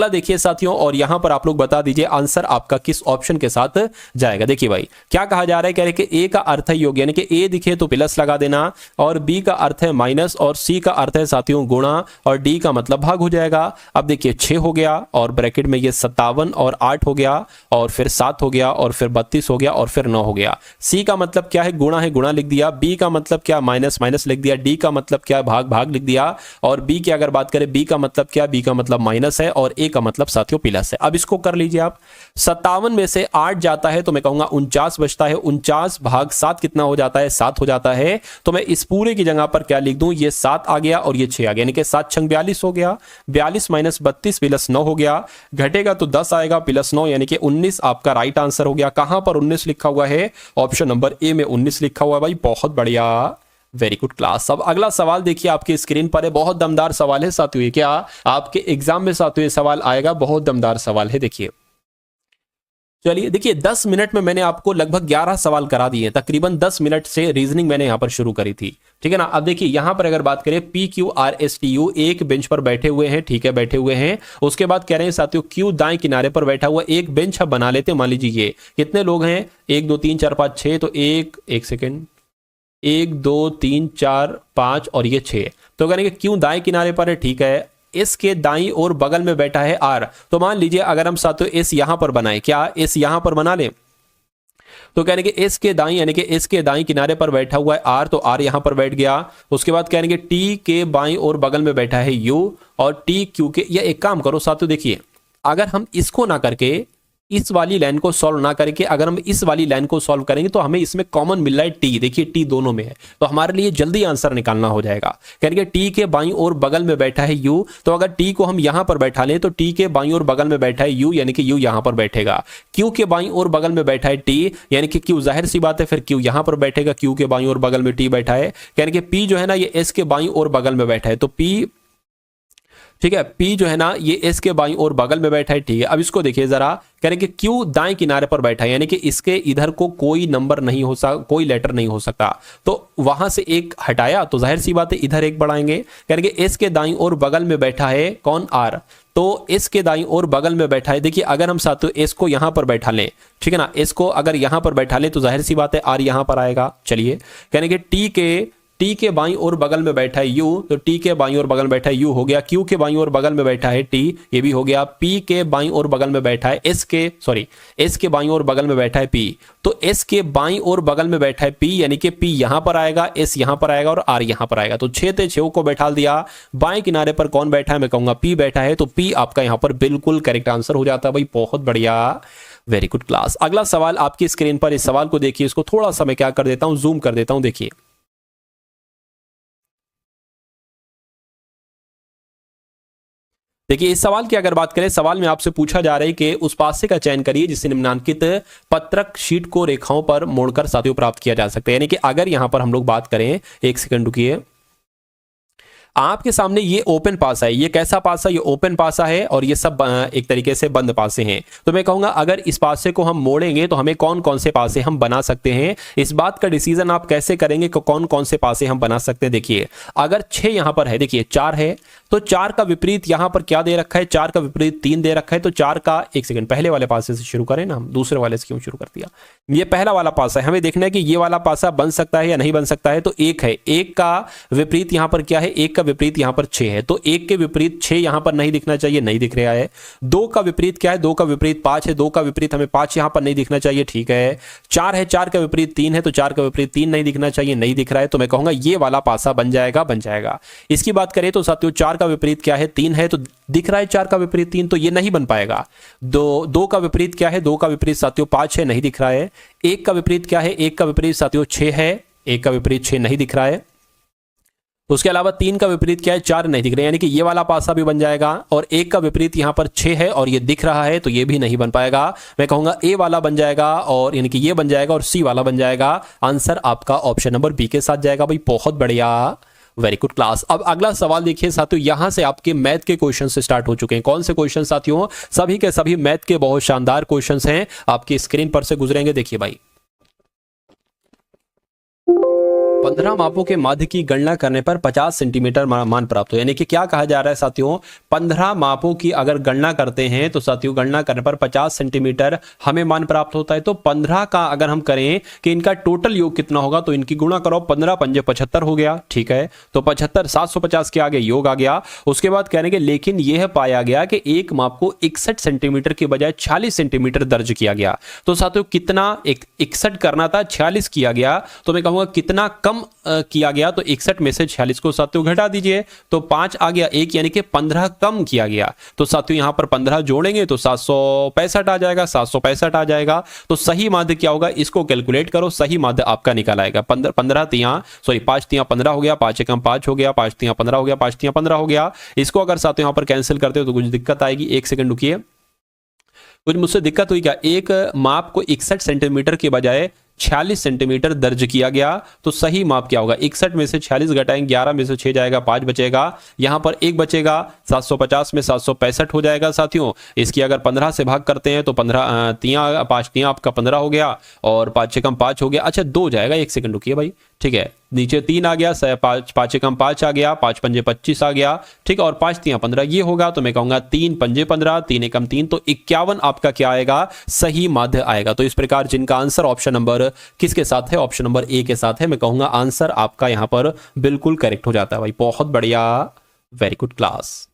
देखिए साथियों, और यहां पर आप लोग बता दीजिए आंसर आपका किस ऑप्शन के साथ जाएगा। देखिए भाई क्या कहा जा रहा है, कह रहे कि A का अर्थ है योग, यानी कि A दिखे तो प्लस लगा देना, और B का अर्थ है माइनस, और C का अर्थ है साथियों गुणा, और D का मतलब भाग हो जाएगा। अब देखिए 6 हो गया, और ब्रैकेट में ये 57 और 8 हो गया, और फिर 7 हो गया, और फिर 32 हो गया, और फिर 9 हो गया। C का मतलब क्या है, गुणा लिख दिया, B का मतलब क्या, माइनस लिख दिया, D का मतलब क्या, भाग लिख दिया, और B की अगर बात करें, B का मतलब क्या, B का मतलब माइनस है, और A का मतलब साथियों प्लस है। अब इसको कर लीजिए आप, 57 में से 8 जाता है तो मैं कहूंगा 49 बचता है, 49 भाग 7 कितना हो जाता है, 7 हो जाता है। तो मैं इस पूरे की जगह पर क्या लिख दूं, ये 7 आ गया और ये 6 आ गया, यानी कि 7 छंग 42 हो गया, 42 माइनस 32 प्लस 9 हो गया, घटेगा तो 10 आएगा प्लस 9 यानी कि 19 आपका राइट आंसर हो गया। कहां पर 19 लिखा हुआ है, ऑप्शन नंबर ए में 19 लिखा हुआ है भाई, बहुत बढ़िया, वेरी गुड क्लास। अब अगला सवाल देखिए आपके स्क्रीन पर है, बहुत दमदार सवाल है साथियों। ये क्या आपके एग्जाम में साथियों ये सवाल आएगा, बहुत दमदार सवाल है। देखिए चलिए देखिए 10 मिनट में मैंने आपको लगभग 11 सवाल करा दिए, तकरीबन 10 मिनट से रीजनिंग मैंने यहां पर शुरू करी थी, ठीक है ना। अब देखिए यहां पर अगर बात करें PQRSTU एक बेंच पर बैठे हुए हैं, ठीक है, बैठे हुए हैं। उसके बाद कह रहे हैं साथियों Q दाएं किनारे पर बैठा हुआ एक बेंच अब बना लेते हैं। मान लीजिए ये कितने लोग हैं, 1 2 3 4 5 6, तो एक सेकेंड, 1 2 3 4 5 और ये 6, तो कहेंगे Q दाएं किनारे पर है, ठीक है। इसके दाईं और बगल में बैठा है R, तो मान लीजिए अगर हम साथियों इस यहां पर बनाए, क्या इस यहां पर बना लें, तो कहने के इसके दाईं यानी कि इसके दाईं किनारे पर बैठा हुआ है R, तो R यहां पर बैठ गया। उसके बाद कहने के T के बाईं और बगल में बैठा है U, और T Q के, या एक काम करो साथियों देखिए, अगर हम इसको ना करके इस वाली लाइन को सॉल्व ना करके अगर हम इस वाली लाइन को सॉल्व करेंगे तो हमें इसमें कॉमन मिल रहा है T, देखिए T दोनों में है, तो हमारे लिए जल्दी आंसर निकालना हो जाएगा। कहेंगे T के बाईं और बगल में बैठा है U, तो अगर T को हम यहां पर बैठा लें तो T के बाईं और बगल में बैठा है U, यानी कि U यहां पर बैठेगा। Q के बाईं और बगल में बैठा है T, यानी कि Q, जाहिर सी बात है फिर Q यहां पर बैठेगा, Q के बाईं और बगल में T बैठा है। यानी कि P जो है ना ये S के बाईं और बगल में बैठा है, तो P, ठीक है, P जो है ना ये S के बाईं और बगल में बैठा है, ठीक है। अब इसको देखिए जरा, कह रहे कि Q दाएं किनारे पर बैठा है, यानी कि इसके इधर को कोई नंबर नहीं हो सकता, कोई लेटर नहीं हो सकता, तो वहां से एक हटाया तो जाहिर सी बात है इधर एक बढ़ाएंगे। कह रहे कि S के दाईं और बगल में बैठा है कौन, R, तो S के दाईं और बगल में बैठा है। देखिए अगर हम साथियों S को यहां पर बैठा लें, ठीक है ना, S को अगर यहां पर बैठा लें तो जाहिर सी बात है R यहां पर आएगा। चलिए कहने कि T के बाईं और बगल में बैठा है U, तो T के बाईं और बगल में बैठा है U हो गया। Q के बाईं और बगल में बैठा है T, ये भी हो गया। P के बाईं और बगल में बैठा है S के बाईं और बगल में बैठा है P, तो S के बाईं और बगल में बैठा है P, यानी कि P यहां पर आएगा, S यहां पर आएगा और R यहां पर आएगा। तो 6 को बैठा दिया। बाएं किनारे पर कौन बैठा है, मैं कहूंगा P बैठा है, तो P आपका यहां पर बिल्कुल करेक्ट आंसर हो जाता है भाई, बहुत बढ़िया, वेरी गुड क्लास। अगला सवाल आपकी स्क्रीन पर, इस सवाल को देखिए, इसको थोड़ा सा मैं क्या कर देता हूं, जूम कर देता हूं। देखिए इस सवाल की अगर बात करें, सवाल में आपसे पूछा जा रहा है कि उस पासे का चयन करिए जिससे निम्नांकित पत्रक शीट को रेखाओं पर मोड़कर साथियों प्राप्त किया जा सकता है। यानी कि अगर यहां पर हम लोग बात करें, एक सेकंड रुकिए, आपके सामने ये ओपन पासा है, ये कैसा पासा, ये ओपन पासा है, और ये सब एक तरीके से बंद पासे हैं। तो मैं कहूंगा अगर इस पासे को हम मोड़ेंगे तो हमें कौन कौन से पासे हम बना सकते हैं, इस बात का डिसीजन आप कैसे करेंगे कि कौन कौन से पासे हम बना सकते हैं। देखिए अगर 6 यहां पर है, देखिए 4 है, तो 4 का विपरीत यहां पर क्या दे रखा है, 4 का विपरीत 3 दे रखा है, तो 4 का, एक सेकंड, पहले वाले पासे से शुरू करें ना, हम दूसरे वाले से क्यों शुरू कर दिया, ये पहला वाला पासा है, हमें देखना है कि ये वाला पासा बन सकता है या नहीं बन सकता है। तो 1 है, 1 का विपरीत यहां पर क्या है, 1 का विपरीत यहां पर 6 है, तो 1 के विपरीत 6 यहां पर नहीं दिखना चाहिए, नहीं दिख रहा है। 2 का विपरीत क्या है, 2 का विपरीत 5 है, 2 का विपरीत हमें 5 यहां पर नहीं दिखना चाहिए, ठीक है। 4 है, 4 का विपरीत 3 है, तो 4 का विपरीत 3 नहीं दिखना चाहिए, नहीं दिख रहा है, तो मैं कहूंगा ये वाला पासा बन जाएगा, बन जाएगा। इसकी बात करें तो साथियों 4 का विपरीत क्या है, 3 है, तो दिख रहा है 4 का विपरीत 3, तो ये नहीं बन पाएगा। 2 का विपरीत क्या है, 2 का विपरीत साथियों 5 है, नहीं दिख रहा है। 1 का विपरीत क्या है, 1 का विपरीत साथियों 6 है, 1 का विपरीत 6 नहीं दिख रहा है। उसके अलावा 3 का विपरीत क्या है, 4 नहीं दिख रहे, यानी कि ये वाला पासा भी बन जाएगा। और 1 का विपरीत यहां पर 6 है और ये दिख रहा है, तो ये भी नहीं बन पाएगा। मैं कहूंगा ए वाला बन जाएगा, और यानी कि ये बन जाएगा और सी वाला बन जाएगा। आंसर आपका ऑप्शन नंबर बी के साथ जाएगा भाई, बहुत बढ़िया, वेरी गुड क्लास। अब अगला सवाल देखिए साथियों, यहां से आपके मैथ के क्वेश्चन से स्टार्ट हो चुके हैं। कौन से क्वेश्चन साथियों, सभी के सभी मैथ के बहुत शानदार क्वेश्चंस हैं, आपकी स्क्रीन पर से गुजरेंगे। देखिए भाई, 15 मापों के माध्य की गणना करने पर 50 सेंटीमीटर मान प्राप्त हो। यानी कि क्या कहा जा रहा है साथियों, 15 मापों की अगर गणना करते हैं तो साथियों गणना करने पर 50 सेंटीमीटर हमें मान प्राप्त होता है। तो 15 का अगर हम करें कि इनका टोटल योग कितना होगा, तो इनकी गुणा करो, 15 पंजे 75 हो गया, ठीक है। तो 75 750 के आगे योग आ गया। उसके बाद कहने के लेकिन यह पाया गया कि एक माप को 61 सेंटीमीटर के बजाय 46 सेंटीमीटर दर्ज किया गया। तो साथियों कितना, 61 करना था, 46 किया गया, तो मैं कहूंगा कितना कम किया गया, तो 61 में से 46 को साथियों घटा दीजिए, तो 5 आ गया, 1 यानी कि 15 कम किया गया। तो साथियों यहां पर 15 जोड़ेंगे तो 765 आ जाएगा, 765 आ जाएगा। तो सही माध्य क्या होगा, इसको कैलकुलेट करो, सही माध्य आपका निकल आएगा 5 तिया 15 हो गया, 5 एकम 5 हो गया, 5 तिया 15 हो गया, 5 तिया 15 हो गया। इसको अगर साथियों यहां पर कैंसिल करते हो तो कुछ दिक्कत आएगी, 1 सेकंड रुकिए, कुछ मुझसे दिक्कत हुई क्या, एक माप को 61 सेंटीमीटर के बजाय 46 सेंटीमीटर दर्ज किया गया। तो सही माप क्या होगा? 61 में से 46 घटाएंगे, 11 में से 6 जाएगा, 5 बचेगा, यहां पर 1 बचेगा, 750 में 765 हो जाएगा साथियों। इसकी अगर 15 से भाग करते हैं तो 15 तिया 5 तिया आपका 15 हो गया और 5 से कम 5 हो गया। अच्छा 2 जाएगा, 1 सेकंड रुकिए भाई, ठीक है, नीचे 3 आ गया, 5 से कम 5 आ गया, 5 पंजे 25 आ गया, ठीक है, और 5 तिया 15 ये होगा। तो मैं कहूंगा 3 पंजे 15, 3 एकम 3, तो 51 आपका क्या आएगा? सही माध्य आएगा। तो इस प्रकार जिनका आंसर ऑप्शन नंबर किसके साथ है? ऑप्शन नंबर ए के साथ है। मैं कहूंगा आंसर आपका यहां पर बिल्कुल करेक्ट हो जाता है भाई, बहुत बढ़िया, वेरी गुड क्लास।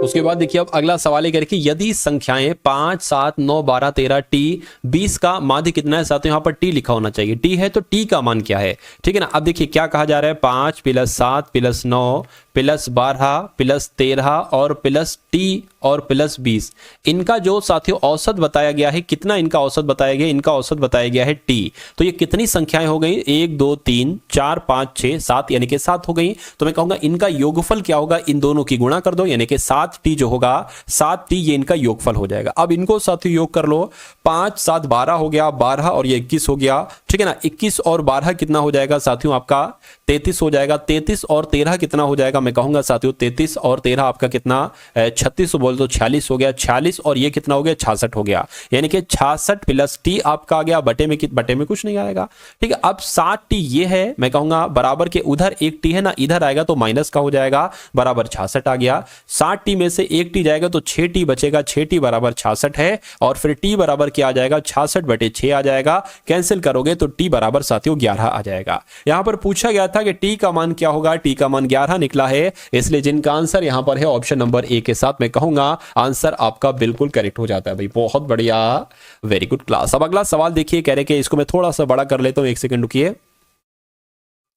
उसके बाद देखिए अब अगला सवाल है करके यदि संख्याएं 5, 7, 9, 12, 13, टी 20 का माध्य कितना है साथियों? यहां पर टी लिखा होना चाहिए। टी है तो टी का मान क्या है? ठीक है ना। अब देखिए क्या कहा जा रहा है, 5 + 7 + 9 + 12 + 13 और प्लस टी और प्लस 20, इनका जो साथियों औसत बताया गया है, कितना इनका औसत बताया गया? इनका औसत बताया गया है टी। तो ये कितनी संख्याएं हो गई? 1, 2, 3, 4, 5, 6, 7, यानी कि 7 हो गई। तो मैं कहूंगा इनका योगफल क्या होगा? इन दोनों की गुणा कर दो, यानी कि 7t जो होगा, 7t ये इनका योगफल हो जाएगा। अब इनको साथियों योग कर लो, 5, 7, 12 हो गया, 12 और ये 21 हो गया, ठीक है ना। 21 और 12 कितना हो जाएगा साथियों? आपका 33 हो जाएगा। 33 और 13 कितना हो जाएगा? मैं कहूंगा साथियों 33 और 13 आपका कितना? 36 बोल तो 46 हो गया, 46 और ये कितना हो गया? 66 हो गया, यानी कि 66 प्लस टी आपका आ गया, बटे में कुछ नहीं आएगा, ठीक है। अब 60t ये है, मैं कहूंगा बराबर के उधर एक टी है ना, इधर आएगा तो माइनस का हो जाएगा, बराबर 66 आ गया। 60t में से एक टी जाएगा तो 6t बचेगा, 6t बराबर 66 है, और फिर t बराबर क्या आ जाएगा? 66/6 आ जाएगा। कैंसिल करोगे तो t बराबर साथियों 11 आ जाएगा। यहां पर पूछा गया था कि t का मान क्या होगा? t का मान 11 निकला है, इसलिए जिनका आंसर यहां पर है ऑप्शन नंबर ए के साथ, मैं कहूंगा आंसर आपका बिल्कुल करेक्ट हो जाता है भाई, बहुत बढ़िया, वेरी गुड क्लास। अब अगला सवाल देखिए, कह रहे कि इसको मैं थोड़ा सा बड़ा कर लेता हूं, 1 सेकंड रुकिए।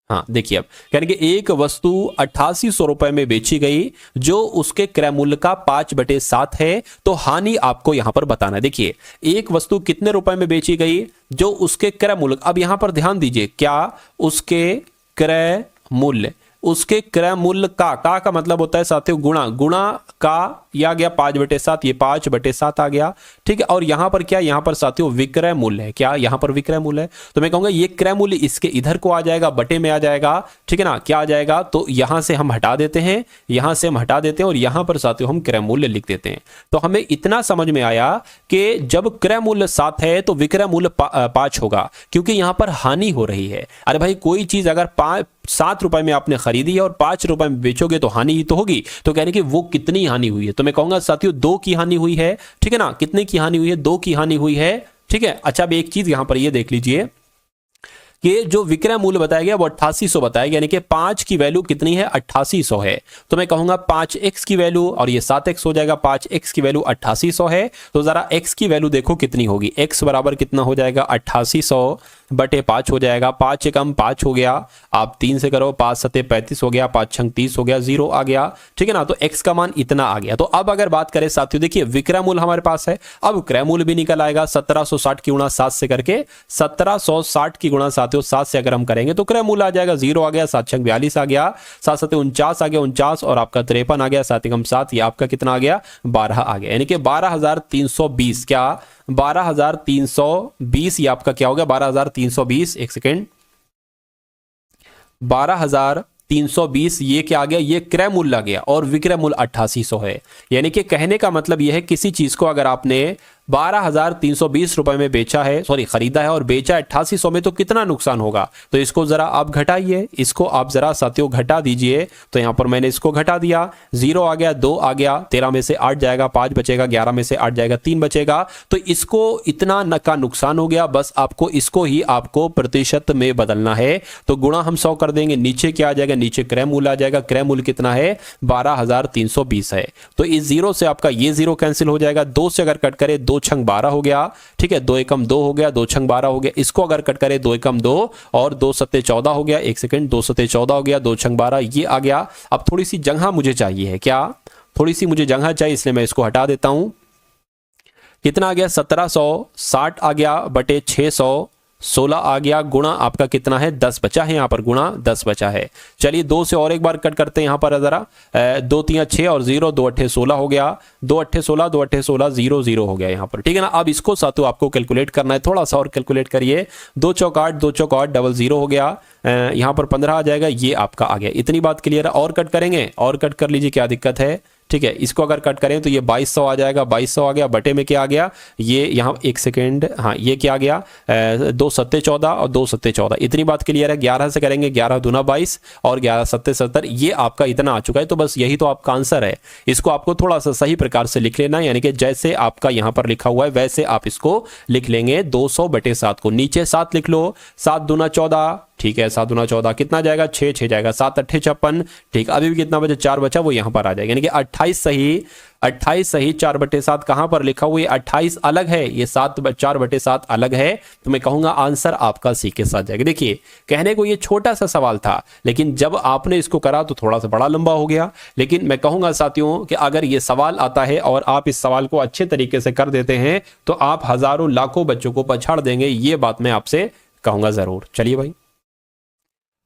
हाँ देखिए, अब कह रहे कि एक वस्तु 8800 रुपए में बेची गई जो उसके क्रय मूल्य का 5/7 है, तो हानि आपको यहां पर बताना है। देखिए एक वस्तु कितने रुपए में बेची गई? जो उसके क्रय मूल्य, अब यहां पर ध्यान दीजिए, क्या उसके क्रय मूल्य, उसके क्रय मूल्य का मतलब होता है साथियों गुणा का, ये आ गया 5/7, ये 5/7 आ गया, ठीक है। और यहां पर क्या? यहां पर साथियों विक्रय मूल्य है, क्या यहां पर विक्रय मूल्य है? तो मैं कहूंगा ये क्रय मूल्य इसके इधर को आ जाएगा, बटे में आ जाएगा, ठीक है ना। क्या आ जाएगा? तो यहां से हम हटा देते हैं, यहां से हम हटा देते हैं, और यहां पर साथियों हम क्रय मूल्य लिख देते हैं। तो हमें इतना समझ में आया कि जब क्रय मूल्य 7 है तो विक्रय मूल्य 5 होगा, क्योंकि यहां पर हानि हो रही है। अरे भाई कोई चीज अगर 7 रुपए में आपने खरीदी है और 5 रुपए में बेचोगे तो हानि ही तो होगी। तो कहने कि वो कितनी हानि हुई है? तो मैं कहूंगा साथियों 2 की हानि हुई है, ठीक है ना। कितने की हानि हुई है? 2 की हानि हुई है, ठीक है। अच्छा अब एक चीज यहां पर ये देख लीजिए कि जो विक्रय मूल्य बताया गया वो 8800 बताया गया, यानी कि 5 की वैल्यू कितनी है? 8800 है। तो मैं कहूंगा 5x की वैल्यू, और ये 7x हो जाएगा, 5x की वैल्यू 8800 है। तो जरा x की वैल्यू देखो कितनी होगी? x बराबर कितना हो जाएगा? 8800/5 हो जाएगा। 5 से कम 5 हो गया, आप 3 से करो, 5 7 35 हो गया, 5 6 30 हो गया, 0 आ गया, ठीक है ना। तो x का मान इतना आ गया। तो अब अगर बात करें साथियों, देखिए विक्रय मूल्य हमारे पास है, अब क्रय मूल्य भी निकल आएगा। 1760 की गुणा 7 से करके, 1760 की गुणा 7 से अगर हम करेंगे तो क्रय मूल्य आ जाएगा, 0 आ गया, 7 6 42 आ गया, 7 7 49 आ गया, 49 और आपका 53 आ गया, 7 एकम 7, ये आपका कितना आ गया? 12 आ गया, यानी कि 12320, क्या 12320, ये आपका क्या हो गया? 12320, एक सेकेंड, 12320 ये क्या आ गया? ये क्रय मूल्य आ गया, और विक्रय मूल्य 8800 है। यानी कि कहने का मतलब यह है किसी चीज को अगर आपने 12320 रुपए में बेचा है, सॉरी खरीदा है और बेचा 8800 में, तो कितना नुकसान होगा? तो इसको जरा आप घटाइए, इसको आप जरा साथियों घटा दीजिए। तो यहां पर मैंने इसको घटा दिया, 0 आ गया, 2 आ गया, 13 में से 8 जाएगा, 5 बचेगा, 11 में से 8 जाएगा, 3 बचेगा। तो इसको इतना का नुकसान हो गया, बस आपको इसको ही आपको प्रतिशत में बदलना है। तो गुणा हम 100 कर देंगे, नीचे क्या आ जाएगा? नीचे क्रय मूल्य आ जाएगा। क्रय मूल्य कितना है? 12320 है। तो इस 0 से आपका ये 0 कैंसिल हो जाएगा, 2 से अगर कट करे 2 छंग 12 हो गया, ठीक है, 2 एकम 2 हो गया, 2 छंग 12 हो गया। इसको अगर कट करे 2 एकम 2 और 2 सत्ते 14 हो गया, एक सेकंड, 2 सत्ते 14 हो गया, 2 छंग 12 ये आ गया। अब थोड़ी सी जगह मुझे चाहिए है, क्या थोड़ी सी मुझे जगह चाहिए, इसलिए मैं इसको हटा देता हूं। कितना आ गया? 1760 आ गया बटे 600, 16 आ गया, गुणा आपका कितना है 10 बचा है, यहाँ पर गुणा 10 बचा है। चलिए 2 से और एक बार कट करते हैं यहाँ पर जरा, 2 3 6 और 0, 2 8 16 हो गया, 2 8 16, 2 8 16, 0 0 हो गया यहाँ पर, ठीक है ना। अब इसको साथियों आपको कैलकुलेट करना है, थोड़ा सा और कैलकुलेट करिए। 2 चौक 8, 2 चौक 8, डबल 0 हो गया, यहाँ पर 15 आ जाएगा, ये आपका आ गया। इतनी बात क्लियर है। और कट करेंगे, और कट कर लीजिए, क्या दिक्कत है, ठीक है। इसको अगर कट करें तो ये 2200 आ जाएगा, 2200 आ गया, बटे में क्या आ गया, ये यहाँ एक सेकेंड, हाँ ये क्या आ गया, 2 सत्ते 14 और 2 सत्ते 14, इतनी बात क्लियर है। 11 से करेंगे, 11 दूना 22 और 11 सत्ते 70, ये आपका इतना आ चुका है। तो बस यही तो आपका आंसर है। इसको आपको थोड़ा सा सही प्रकार से लिख लेना है, यानी कि जैसे आपका यहाँ पर लिखा हुआ है वैसे आप इसको लिख लेंगे। 200/7 को नीचे 7 लिख लो, 7 दूना 14, ठीक है, 7 दूना 14 कितना जाएगा, 6 6 जाएगा, 7 8 56, ठीक। अभी भी कितना बचा, 4 बचा, वो यहाँ पर आ जाएगा, यानी कि 28 सही, 28 सही। 4/7 कहाँ पर लिखा हुआ है, 28 अलग है, ये 4/7 अलग है। तो मैं कहूंगा आंसर आपका सी के साथ जाएगा। देखिए कहने को ये छोटा सा सवाल था, लेकिन जब आपने इसको करा तो थोड़ा सा बड़ा लंबा हो गया। लेकिन मैं कहूंगा साथियों कि अगर ये सवाल आता है और आप इस सवाल को अच्छे तरीके से कर देते हैं तो आप हजारों लाखों बच्चों को पछाड़ देंगे, ये बात मैं आपसे कहूंगा जरूर। चलिए भाई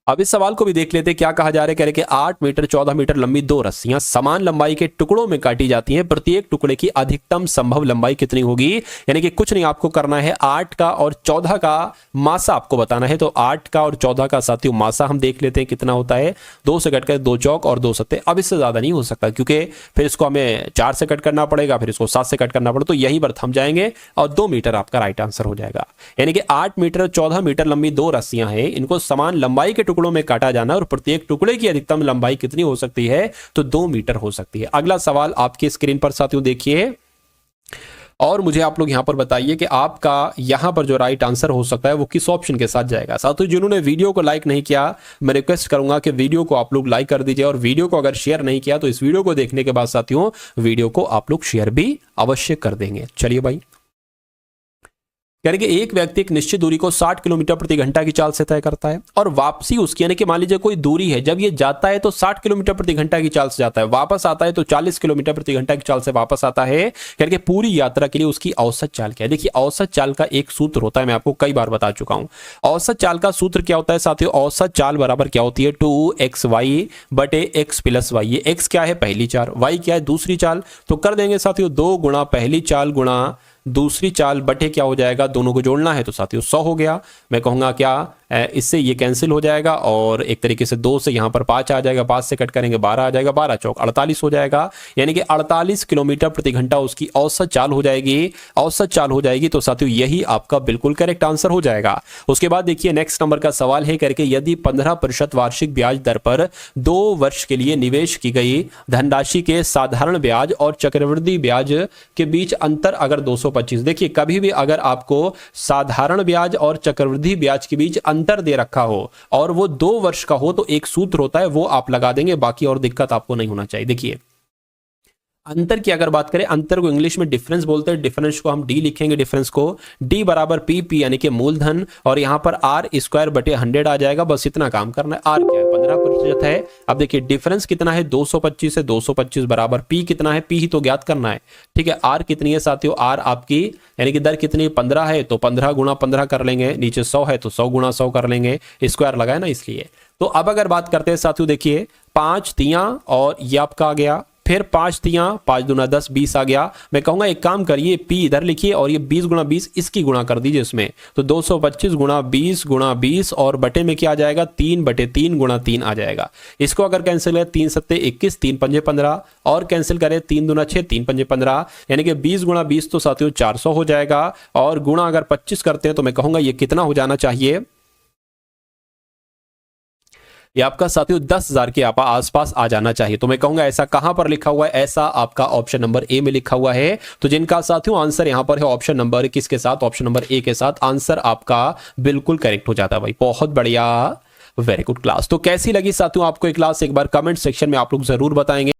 अब इस सवाल को भी देख लेते हैं, क्या कहा जा रहा है। कह रहे कि 8 मीटर 14 मीटर लंबी 2 रस्सियां समान लंबाई के टुकड़ों में काटी जाती हैं, प्रत्येक टुकड़े की अधिकतम संभव लंबाई कितनी होगी। यानी कि कुछ नहीं आपको करना है, 8 का और 14 का मासा आपको बताना है। तो 8 का और 14 का साथियों मासा हम देख लेते हैं कितना होता है। 2 से कट कर 2 चौक और 2 सत्ते, अब इससे ज्यादा नहीं हो सकता क्योंकि फिर इसको हमें 4 से कट करना पड़ेगा, फिर इसको 7 से कट करना पड़ेगा, तो यहीं पर थम जाएंगे और 2 मीटर आपका राइट आंसर हो जाएगा। यानी कि 8 मीटर 14 मीटर लंबी 2 रस्सियां हैं, इनको समान लंबाई के टुकड़ों में काटा जाना और प्रत्येक टुकड़े की अधिकतम लंबाई कितनी हो सकती है, तो 2 मीटर हो सकती है। अगला सवाल आपके स्क्रीन पर साथियों देखिए और मुझे आप लोग यहां पर बताइए कि आपका यहां पर जो राइट आंसर हो सकता है वो किस ऑप्शन के साथ जाएगा। साथियों जिन्होंने वीडियो को लाइक नहीं किया, मैं रिक्वेस्ट करूंगा कि वीडियो को आप लोग लाइक कर दीजिए और वीडियो को अगर शेयर नहीं किया तो इस वीडियो को देखने के बाद साथियों वीडियो को आप लोग शेयर भी अवश्य कर देंगे। चलिए भाई कह रहे कि एक व्यक्ति एक निश्चित दूरी को 60 किलोमीटर प्रति घंटा की चाल से तय करता है और वापसी उसकी, यानी कि मान लीजिए कोई दूरी है, जब ये जाता है तो 60 किलोमीटर प्रति घंटा की चाल से जाता है, वापस आता है तो 40 किलोमीटर प्रति घंटा की चाल से वापस आता है। कह रहे कि पूरी यात्रा के लिए उसकी औसत चाल क्या है। देखिए औसत चाल का एक सूत्र होता है, मैं आपको कई बार बता चुका हूं। औसत चाल का सूत्र क्या होता है साथियों, औसत चाल बराबर क्या होती है, 2xy बटे x + y। ये x क्या है, पहली चाल, y क्या है, दूसरी चाल। तो कर देंगे साथियों 2 गुणा पहली चाल गुणा दूसरी चाल बटे क्या हो जाएगा, दोनों को जोड़ना है तो साथियों 100 हो गया। मैं कहूंगा क्या इससे ये कैंसिल हो जाएगा और एक तरीके से 2 से यहां पर 5 आ जाएगा, 5 से कट करेंगे 12 आ जाएगा, 12 चौक 48 हो जाएगा। यानी कि 48 किलोमीटर प्रति घंटा उसकी औसत चाल हो जाएगी, औसत चाल हो जाएगी। तो साथियों यही आपका बिल्कुल करेक्ट आंसर हो जाएगा। उसके बाद देखिए नेक्स्ट नंबर का सवाल है करके यदि 15% वार्षिक ब्याज दर पर 2 वर्ष के लिए निवेश की गई धनराशि के साधारण ब्याज और चक्रवृद्धि ब्याज के बीच अंतर अगर 225। देखिए कभी भी अगर आपको साधारण ब्याज और चक्रवृद्धि ब्याज के बीच अंतर दे रखा हो और वो 2 वर्ष का हो तो एक सूत्र होता है वो आप लगा देंगे, बाकी और दिक्कत आपको नहीं होना चाहिए। देखिए अंतर की अगर बात करें, अंतर को इंग्लिश में डिफरेंस बोलते हैं, डिफरेंस को हम डी लिखेंगे, डिफरेंस को डी बराबर पी यानी कि मूलधन और यहां पर r² बटे 100 आ जाएगा। बस इतना काम करना है। r क्या है, 15% है। अब देखिए डिफरेंस कितना है, 225 है, 225 बराबर p कितना है, p ही तो ज्ञात करना है, ठीक है। r कितनी है साथियों, r आपकी यानी कि दर कितनी 15 है तो 15 गुणा 15 कर लेंगे, नीचे 100 है तो 100 गुणा 100 कर लेंगे, स्क्वायर लगाए ना इसलिए। तो अब अगर बात करते हैं साथियों देखिए 5 तियां और ये आपका आ गया, फिर 5 तियां 5 दूना 10 20 आ गया। मैं कहूंगा एक काम करिए p इधर लिखिए और ये 20 गुणा 20 इसकी गुणा कर दीजिए इसमें, तो 225 गुणा 20 और बटे में क्या आ जाएगा, 3/3 गुणा 3 आ जाएगा। इसको अगर कैंसिल है 3 सत्ते 21 3 पंजे 15 और कैंसिल करें 3 दूना 6 3 पंजे 15, यानी कि 20 गुणा 20 तो साथियों 400 हो जाएगा और गुणा अगर 25 करते हैं तो मैं कहूंगा ये कितना हो जाना चाहिए, ये आपका साथियों 10,000 के आसपास आ जाना चाहिए। तो मैं कहूंगा ऐसा कहां पर लिखा हुआ है, ऐसा आपका ऑप्शन नंबर ए में लिखा हुआ है। तो जिनका साथियों आंसर यहां पर है ऑप्शन नंबर किसके साथ, ऑप्शन नंबर ए के साथ, आंसर आपका बिल्कुल करेक्ट हो जाता है भाई। बहुत बढ़िया, वेरी गुड क्लास। तो कैसी लगी साथियों आपको ये क्लास, एक बार कमेंट सेक्शन में आप लोग जरूर बताएंगे।